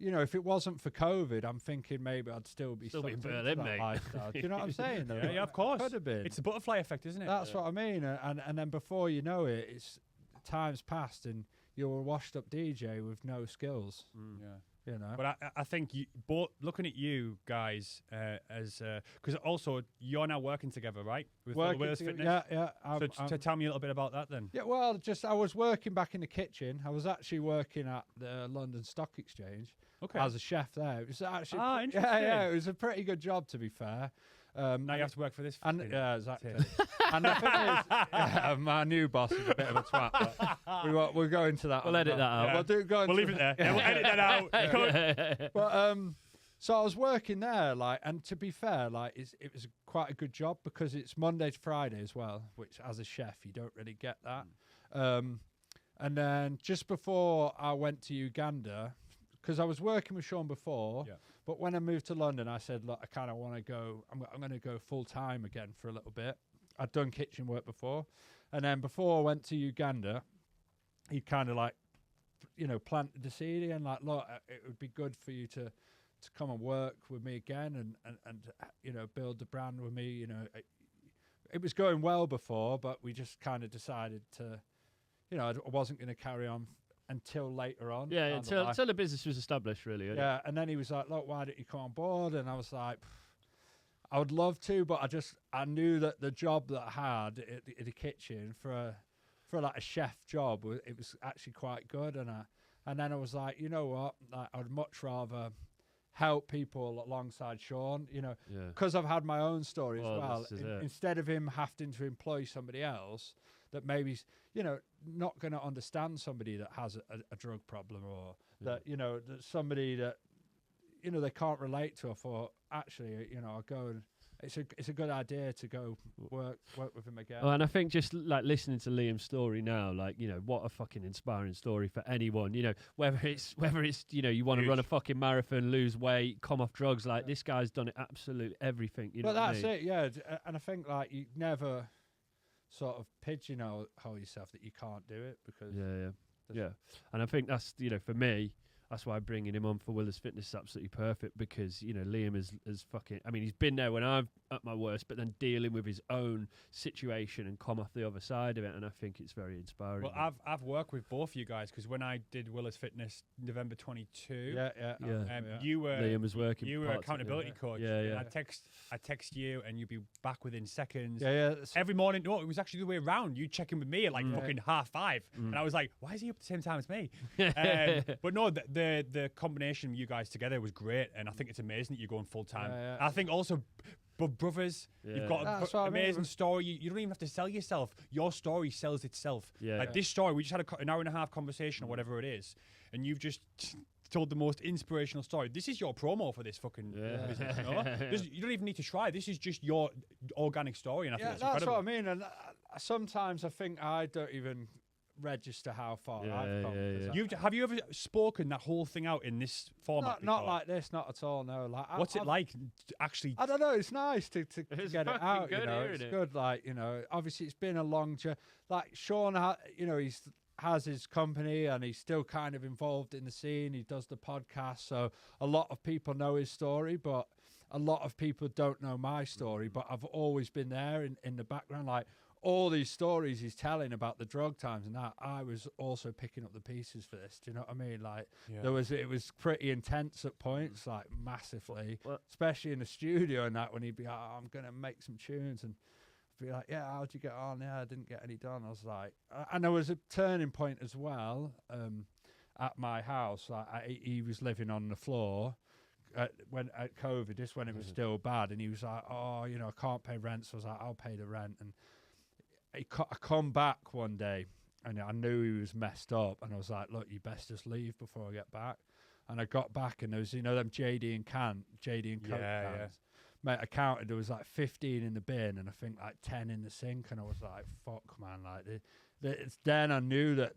if it wasn't for COVID, I'm thinking maybe I'd still be in into Berlin, that mate. lifestyle. Do you know what I'm saying? Though? Yeah, of course. Could have been. It's the butterfly effect, isn't it? That's what I mean. And then before you know it, it's time's passed and you're a washed up DJ with no skills. Yeah. But I think both looking at you guys as because also you're now working together, right? With Willis Fitness. Yeah. So tell me a little bit about that then. Yeah, well, I was working back in the kitchen. I was actually working at the London Stock Exchange as a chef there. It was actually interesting. Yeah, it was a pretty good job, to be fair. Now you have to work for this. Yeah, exactly. And the thing is, my new boss is a bit of a twat. But we'll go into that. We'll edit that out. Yeah. We'll leave it there. We'll edit that out. But so I was working there, and to be fair, it was quite a good job because it's Monday to Friday as well, which as a chef you don't really get that. And then just before I went to Uganda, because I was working with Sean before, but when I moved to London, I said, look, I kind of want to go. I'm going to go full time again for a little bit. I'd done kitchen work before, and then before I went to Uganda, he kind of planted the seed and look, it would be good for you to come and work with me again and build the brand with me. It was going well before, but we just kind of decided to, I wasn't going to carry on until later on. Yeah, until the business was established, really. Yeah, and then he was like, look, why don't you come on board? And I was like, I would love to, but I knew that the job that I had in the kitchen for like a chef job, it was actually quite good. And then I was like, you know what, I would much rather help people alongside Sean, because I've had my own story as well. Instead of him having to employ somebody else that maybe's, not going to understand somebody that has a drug problem or that somebody that, they can't relate to. I thought, actually, I'll go and it's a good idea to go work with him again. Oh, and I think just like listening to Liam's story now, what a fucking inspiring story for anyone. Whether it's you want to run a fucking marathon, lose weight, come off drugs, this guy's done it absolutely everything. But that's it, yeah. And I think you never sort of pigeonhole yourself that you can't do it because yeah. And I think that's for me. That's why bringing him on for Willis Fitness is absolutely perfect because, Liam is fucking... I mean, he's been there when I'm at my worst, but then dealing with his own situation and come off the other side of it, and I think it's very inspiring. Well, I've worked with both of you guys because when I did Willis Fitness November 22... you were... Liam was working... You were accountability coach. Yeah. I text you and you'd be back within seconds. Yeah. Every morning... No, it was actually the way around. You'd check in with me at fucking 5:30. And I was like, why is he up at the same time as me? But no, the combination of you guys together was great, and I think it's amazing that you're going full time. I think also, brothers, you've got an amazing story. You don't even have to sell yourself. Your story sells itself. This story, we just had an hour and a half conversation or whatever it is, and you've just told the most inspirational story. This is your promo for this fucking business. You don't even need to try. This is just your organic story, and I think it's incredible. That's what I mean. And sometimes I think I don't even register how far I've come. Have you ever spoken that whole thing out in this format? Not like this, not at all. No. What's it like? Actually, I don't know. It's nice to get it out. Good, it's good. Obviously, it's been a long journey. Like Sean, he's has his company and he's still kind of involved in the scene. He does the podcast, so a lot of people know his story, but a lot of people don't know my story. But I've always been there in the background, all these stories he's telling about the drug times and that, I was also picking up the pieces for this. Do you know what I mean? It was pretty intense at points, massively, especially in the studio and that, when he'd be like, I'm going to make some tunes, and I'd be like, yeah, how'd you get on? Yeah, I didn't get any done. I was like, and there was a turning point as well at my house. He was living on the floor when at COVID, just when it was still bad, and he was like, oh, I can't pay rent. So I was like, I'll pay the rent. And I come back one day and I knew he was messed up, and I was like, look, you best just leave before I get back. And I got back and there was, them JD and Coke cans. mate, I counted, there was like 15 in the bin and I think like 10 in the sink, and I was like, fuck, man, like it's then I knew that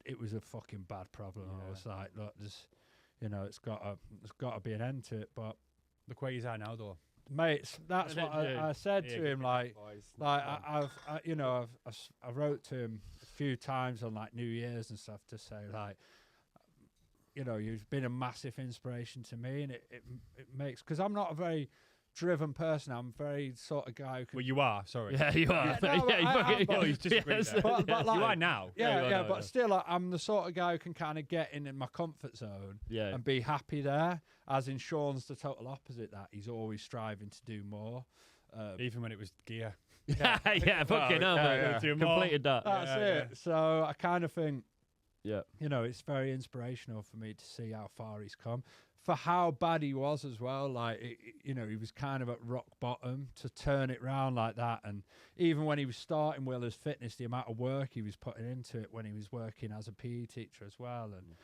it was a fucking bad problem. I was like, look, there's, there's got to be an end to it. But Look where he's at now, though. mates, that's what I said to him. Like I wrote to him a few times on like New Year's and stuff to say like, you've been a massive inspiration to me, and it makes, because I'm not a very driven person. I'm very sort of guy who can. Well, you are. Sorry. Yeah, you are. He's disagreed there. But like, you are now. But still, I'm the sort of guy who can kind of get in my comfort zone and be happy there. As in, Sean's the total opposite. That he's always striving to do more, even when it was gear. Fucking hell, completed that. That's it. So I kind of think, yeah, it's very inspirational for me to see how far he's come. For how bad he was as well, like he was kind of at rock bottom, to turn it round like that. And even when he was starting Willer's Fitness, the amount of work he was putting into it when he was working as a PE teacher as well, and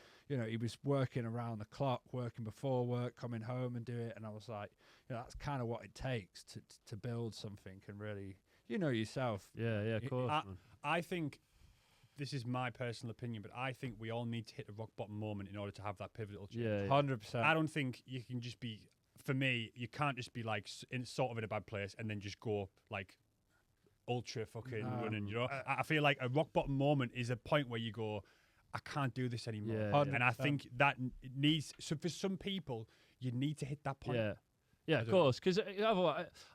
he was working around the clock, working before work, coming home and do it. And I was like, that's kind of what it takes to build something and really, yourself. Yeah, of course. I think. This is my personal opinion, but I think we all need to hit a rock bottom moment in order to have that pivotal change. Yeah, 100%. I don't think you can just be. For me, you can't just be like sort of in a bad place and then just go like ultra fucking running. I feel like a rock bottom moment is a point where you go, I can't do this anymore. Yeah, and I think that needs. So for some people, you need to hit that point. Yeah, of course, because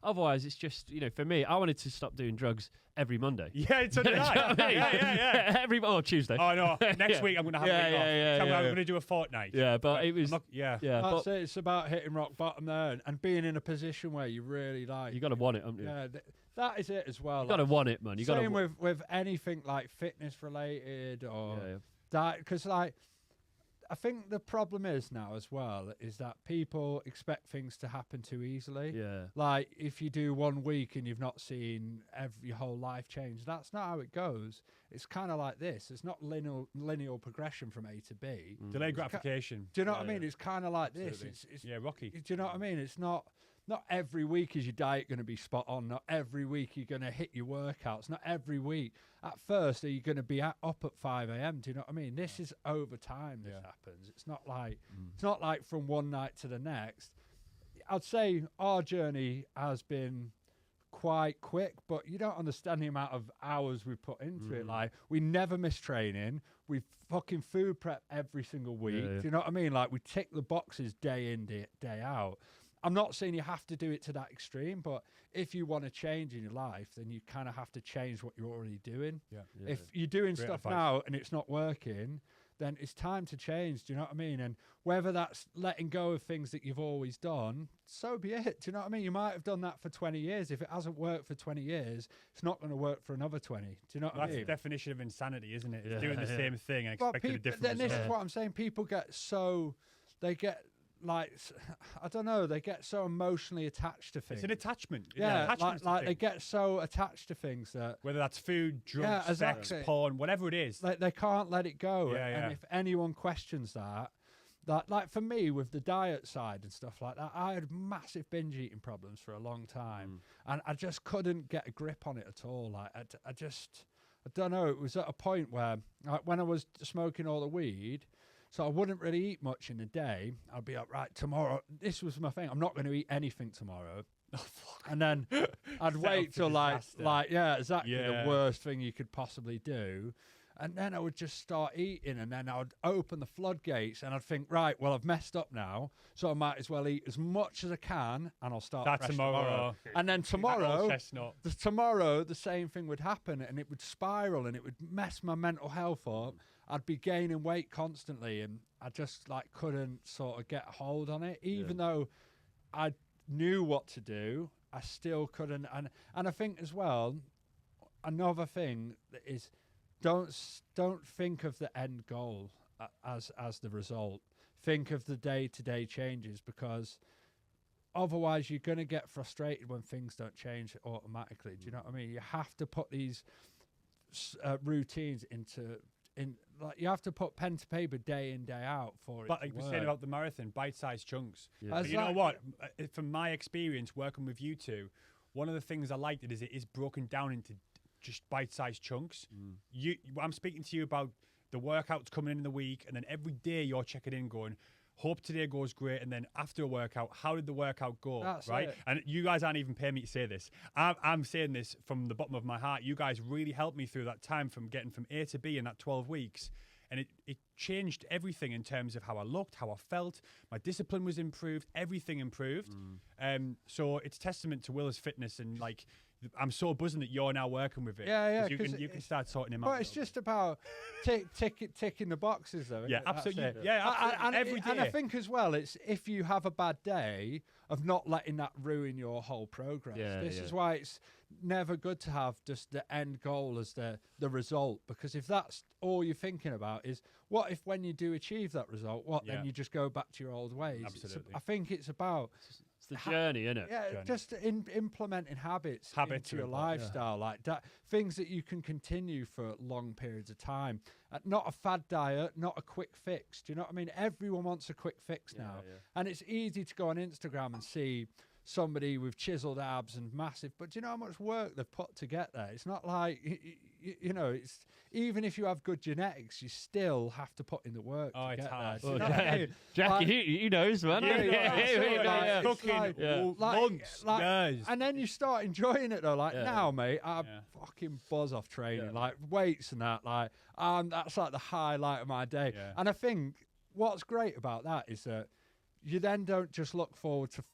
otherwise it's just, for me, I wanted to stop doing drugs every Monday. Yeah, so did I. Yeah. Tuesday. Oh, no, next week I'm going to have a week off. I'm going to do a fortnight. Yeah, but it was... That's it. It's about hitting rock bottom there and being in a position where you really like... You got to want it, haven't you? Yeah, that is it as well. You got to want it, man. You got to... Same with anything like fitness related or diet, because like... I think the problem is now as well is that people expect things to happen too easily. Yeah. Like if you do 1 week and you've not seen your whole life change, that's not how it goes. It's kind of like this. It's not linear progression from A to B. Delayed gratification. Do you know what I mean? It's kind of like this. It's Rocky. Do you know what I mean? It's not every week is your diet going to be spot on. Not every week you're going to hit your workouts. Not every week. At first, are you going to be up at 5 a.m.? Do you know what I mean? This is over time. This happens. It's not like from one night to the next. I'd say our journey has been quite quick, but you don't understand the amount of hours we put into it. Like we never miss training. We fucking food prep every single week. Do you know what I mean? Like we tick the boxes day in, day out. I'm not saying you have to do it to that extreme, but if you want to change in your life, then you kind of have to change what you're already doing. If you're doing Great stuff advice. now and it's not working, then it's time to change. Do you know what I mean? And whether that's letting go of things that you've always done, so be it. Do you know what I mean? You might have done that for 20 years. If it hasn't worked for 20 years, it's not going to work for another 20. Do you know what I mean? That's the definition of insanity, isn't it? It's doing the same thing and expecting a different Then this result. is what I'm saying. People I don't know, they get so emotionally attached to things. It's an attachment. Yeah, like they get so attached to things that... Whether that's food, drugs, sex, porn, whatever it is. They can't let it go. Yeah, and if anyone questions that, like for me, with the diet side and stuff like that, I had massive binge eating problems for a long time. And I just couldn't get a grip on it at all. Like I don't know, it was at a point where, like, when I was smoking all the weed... So I wouldn't really eat much in a day. I'd be like, right, tomorrow, this was my thing. I'm not going to eat anything tomorrow. Oh, fuck. And then I'd wait till exactly the worst thing you could possibly do. And then I would just start eating, and then I would open the floodgates, and I'd think, right, well, I've messed up now, so I might as well eat as much as I can, and I'll start fresh tomorrow. And then tomorrow, the same thing would happen, and it would spiral, and it would mess my mental health up. I'd be gaining weight constantly, and I just like couldn't sort of get a hold on it. Even though I knew what to do, I still couldn't. And I think as well, another thing that is, don't think of the end goal as the result. Think of the day-to-day changes, because otherwise you're going to get frustrated when things don't change automatically. Do you know what I mean? You have to put these routines into in like you have to put pen to paper day in day out for it. But to like we work. said about the marathon, bite-sized chunks. Yeah. But As you know that- what? From my experience working with you two, one of the things I liked it is broken down into just bite-sized chunks. I'm speaking to you about the workouts coming in the week, and then every day you're checking in, going, hope today goes great, and then after a workout, how did the workout go? That's right? it. And you guys aren't even paying me to say this. I'm saying this from the bottom of my heart. You guys really helped me through that time from getting from A to B in that 12 weeks. And it changed everything in terms of how I looked, how I felt. My discipline was improved. Everything improved. So it's testament to Will's fitness, and like I'm so buzzing that you're now working with it. Yeah, yeah, 'Cause 'cause you can start sorting him out. But a it's little just about ticking the boxes, though. isn't Yeah, it? That's absolutely. it. Yeah, absolutely. And Every and I day. think as well, it's if you have a bad day of not letting that ruin your whole progress. Yeah, This yeah. is why it's never good to have just the end goal as the result, because if that's all you're thinking about is what if when you do achieve that result, what Yeah. then you just go back to your old ways. Absolutely. I think it's about It's the journey, isn't it? yeah, Journey. just implementing habits Habits into are your important, yeah. lifestyle, like that, things that you can continue for long periods of time. Not a fad diet, not a quick fix. Do you know what I mean? Everyone wants a quick fix now, yeah. and it's easy to go on Instagram and see somebody with chiseled abs and massive. But do you know how much work they've put to get there? It's not like you know. It's even if you have good genetics, you still have to put in the work. Oh, to it's get hard. there. Do you Well, know what I mean? Jackie, Like- he knows, man. Yeah, yeah, yeah, so, yeah, like, yeah. it's Cooking like- Yeah. months, like- years. And then you start enjoying it though. Like Yeah. now, mate, I Yeah. fucking buzz off training, Yeah. like weights and that. Like, that's like the highlight of my day. Yeah. And I think what's great about that is that you then don't just look forward to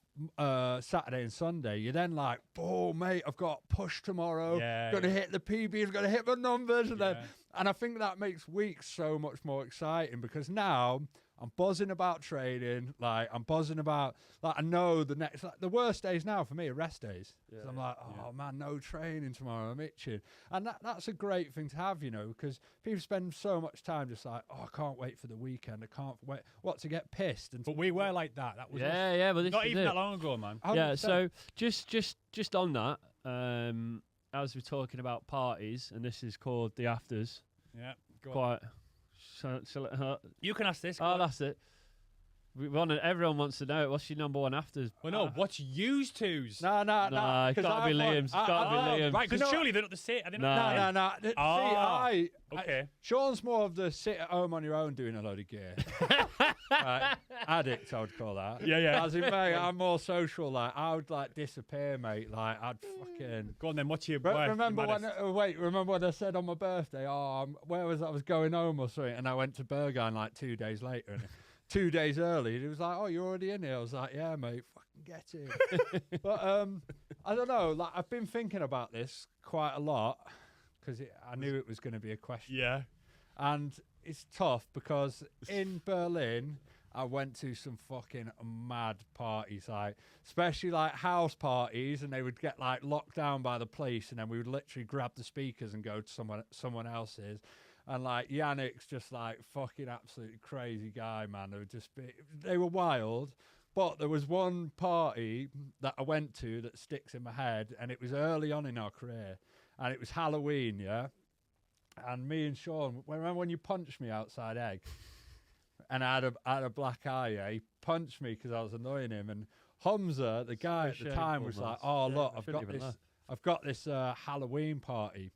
Saturday and Sunday. You're then like, oh, mate, I've got push tomorrow. Yeah, Got to yeah. hit the PBs. Got to hit my numbers, and then Yeah. and I think that makes weeks so much more exciting because now I'm buzzing about trading. Like I'm buzzing about like I know the next the worst days now for me are rest days. 'Cause Yeah, I'm like, oh man, no training tomorrow. I'm itching, and that's a great thing to have, you know, because people spend so much time just like, oh, I can't wait for the weekend. I can't wait to get pissed. And But we were like that. That was us. Yeah, but this Not is even it. that long ago, man. 100%. Yeah, so just on that, as we're talking about parties, and this is called the afters. Yeah. Go on. Quite. So, You can ask this. go oh, on. that's it. Everyone wants to know what's your number one afters. Well, no, what's used to's? no, Nah, it's 'cause gotta be I've won- Liam's. It's gotta be Liam's. Right, because You know- surely they're not the same. Are they Nah. not? No. See, Ah, okay. Sean's more of the sit at home on your own doing a load of gear. Right, addict, I would call that. Yeah, yeah. As in, mate, I'm more social. Like, I would like disappear, mate. Like, I'd fucking. Go on then. What's your worst, Remember your when? maddest? Remember when I said on my birthday? Oh, where was I? I was going home or something, and I went to Berghain like 2 days later. And 2 days early, and he was like, "Oh, you're already in here." I was like, "Yeah, mate, fucking get in." But I don't know. Like, I've been thinking about this quite a lot because I knew it was going to be a question. Yeah. And it's tough because in Berlin, I went to some fucking mad parties, like especially like house parties, and they would get like locked down by the police, and then we would literally grab the speakers and go to someone else's. And like Yannick's just like fucking absolutely crazy guy, man. They were wild. But there was one party that I went to that sticks in my head, and it was early on in our career, and it was Halloween, yeah. And me and Sean, remember when you punched me outside Egg, and I had a black eye, yeah? He punched me because I was annoying him, and Humza, the guy at the time, shameful, was man. like, "Oh Yeah, look, I I've shouldn't got even this, laugh. I've got this Halloween party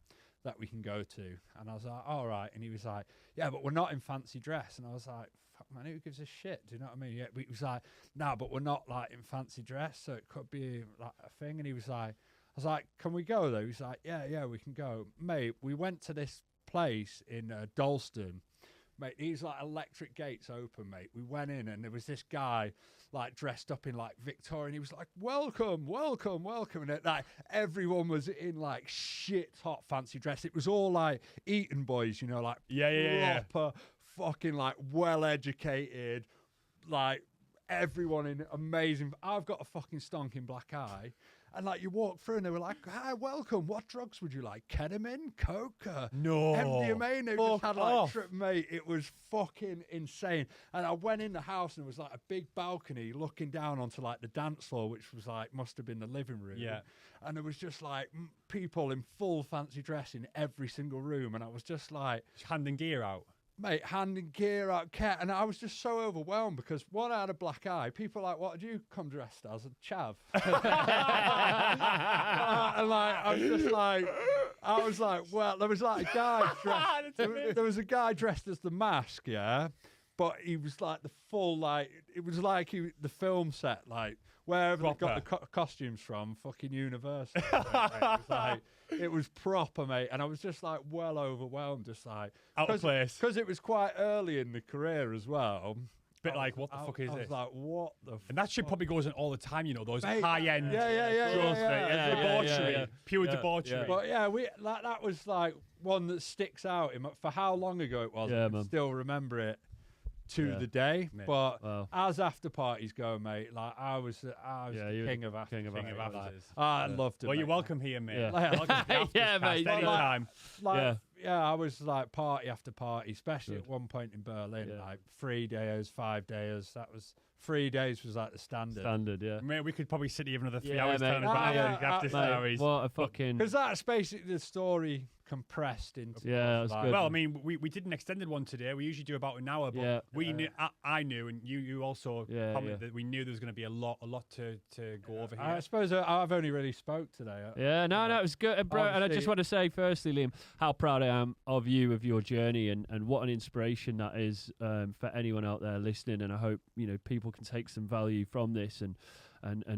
that we can go to," and I was like, "All right," and he was like, "Yeah, but we're not in fancy dress," and I was like, "Fuck, man, who gives a shit?" Do you know what I mean? Yeah, but he was like, "No, but we're not like in fancy dress, so it could be like a thing," and he was like, "I was like, can we go though?" He was like, "Yeah, we can go, mate." We went to this place in Dalston. Mate, these like electric gates open, mate. We went in and there was this guy like dressed up in like Victorian. He was like, welcome. And it, like everyone was in like shit hot fancy dress. It was all like Eton boys, you know, like Yeah. proper fucking like well educated, like everyone in amazing. I've got a fucking stonking black eye. And like you walk through and they were like, "Hi, welcome. What drugs would you like? Ketamine, coca, No. MDMA?" And they just Fuck had like off. mate, it was fucking insane. And I went in the house and there was like a big balcony looking down onto like the dance floor, which was like must have been the living room. Yeah. And there was just like people in full fancy dress in every single room, and I was just like, Hand and gear out. mate, handing gear out, and I was just so overwhelmed because one, I had a black eye. People were like, "What did you come dressed as? A chav?" And like, I was like, well, there was like a guy dressed. there was a guy dressed as the Mask, yeah, but he was like the full like. It was like the film set, like wherever they got the costumes from, fucking Universal. It was proper, mate, and I was just like well overwhelmed, just like Out of place. because it was quite early in the career as well. Bit like, what the fuck is I was this? like, what the? And that shit probably goes on all the time, you know, those Mate, high-end debauchery, pure debauchery. But yeah, we like that was like one that sticks out for how long ago it was. Yeah, I can man. still remember it to Yeah. the day. Mate. But Wow. as after parties go, mate, like I was Yeah, the you were king of after. king of King of after. afters. I loved it. Well, you're mate. welcome here, mate. Yeah. Like, Welcome to the Afters Yeah, cast mate. anytime. Like, yeah, I was like party after party, especially Good. at one point in Berlin, Yeah. like 3 days, 5 days. That was 3 days was like the standard. Standard, yeah. Mate, we could probably sit here another 3 Yeah, hours mate. telling us about Yeah, after mate, stories. What a fucking. Because that's basically the story compressed into. Yeah, that's like, good. Well, I mean, we did an extended one today. We usually do about an hour, but Yeah. we knew, I knew, and you also Yeah, commented yeah. that we knew there was going to be a lot to go over here. I suppose I've only really spoke today. Yeah, no, it was good, bro. And I just Obviously- want to say, firstly, Liam, how proud I am of you, of your journey, and what an inspiration that is for anyone out there listening. And I hope people can take some value from this and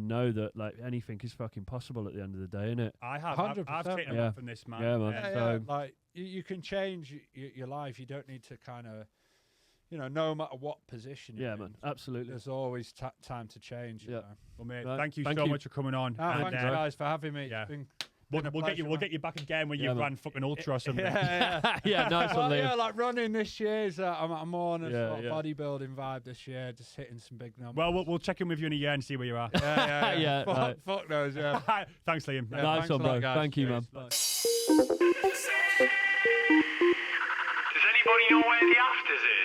know that like anything is fucking possible at the end of the day, innit? I've 100%. taken a Yeah. lot from this, man. Yeah, man. Yeah, So- yeah, like you can change your life. You don't need to kind of, no matter what position. you're Yeah, in, man, absolutely. There's always time to change. you Yeah. know. Well, mate, Right. thank you Thank so you. much for coming on. Ah, And, thanks, guys, for having me. yeah. It's been We'll been a get pleasure, you. We'll get you back again when Yeah, you man. ran fucking ultra or something. Yeah, Yeah, nice well, one, Liam. yeah, like running this year is I'm on a Yeah, sort of yeah. bodybuilding vibe this year, just hitting some big numbers. Well, we'll check in with you in a year and see where you are. yeah. Yeah, right. Fuck knows, yeah. Thanks, Liam. Yeah, Nice thanks one, a lot, bro. guys. Thank you, Cheers. man. Does anybody know where the afters is?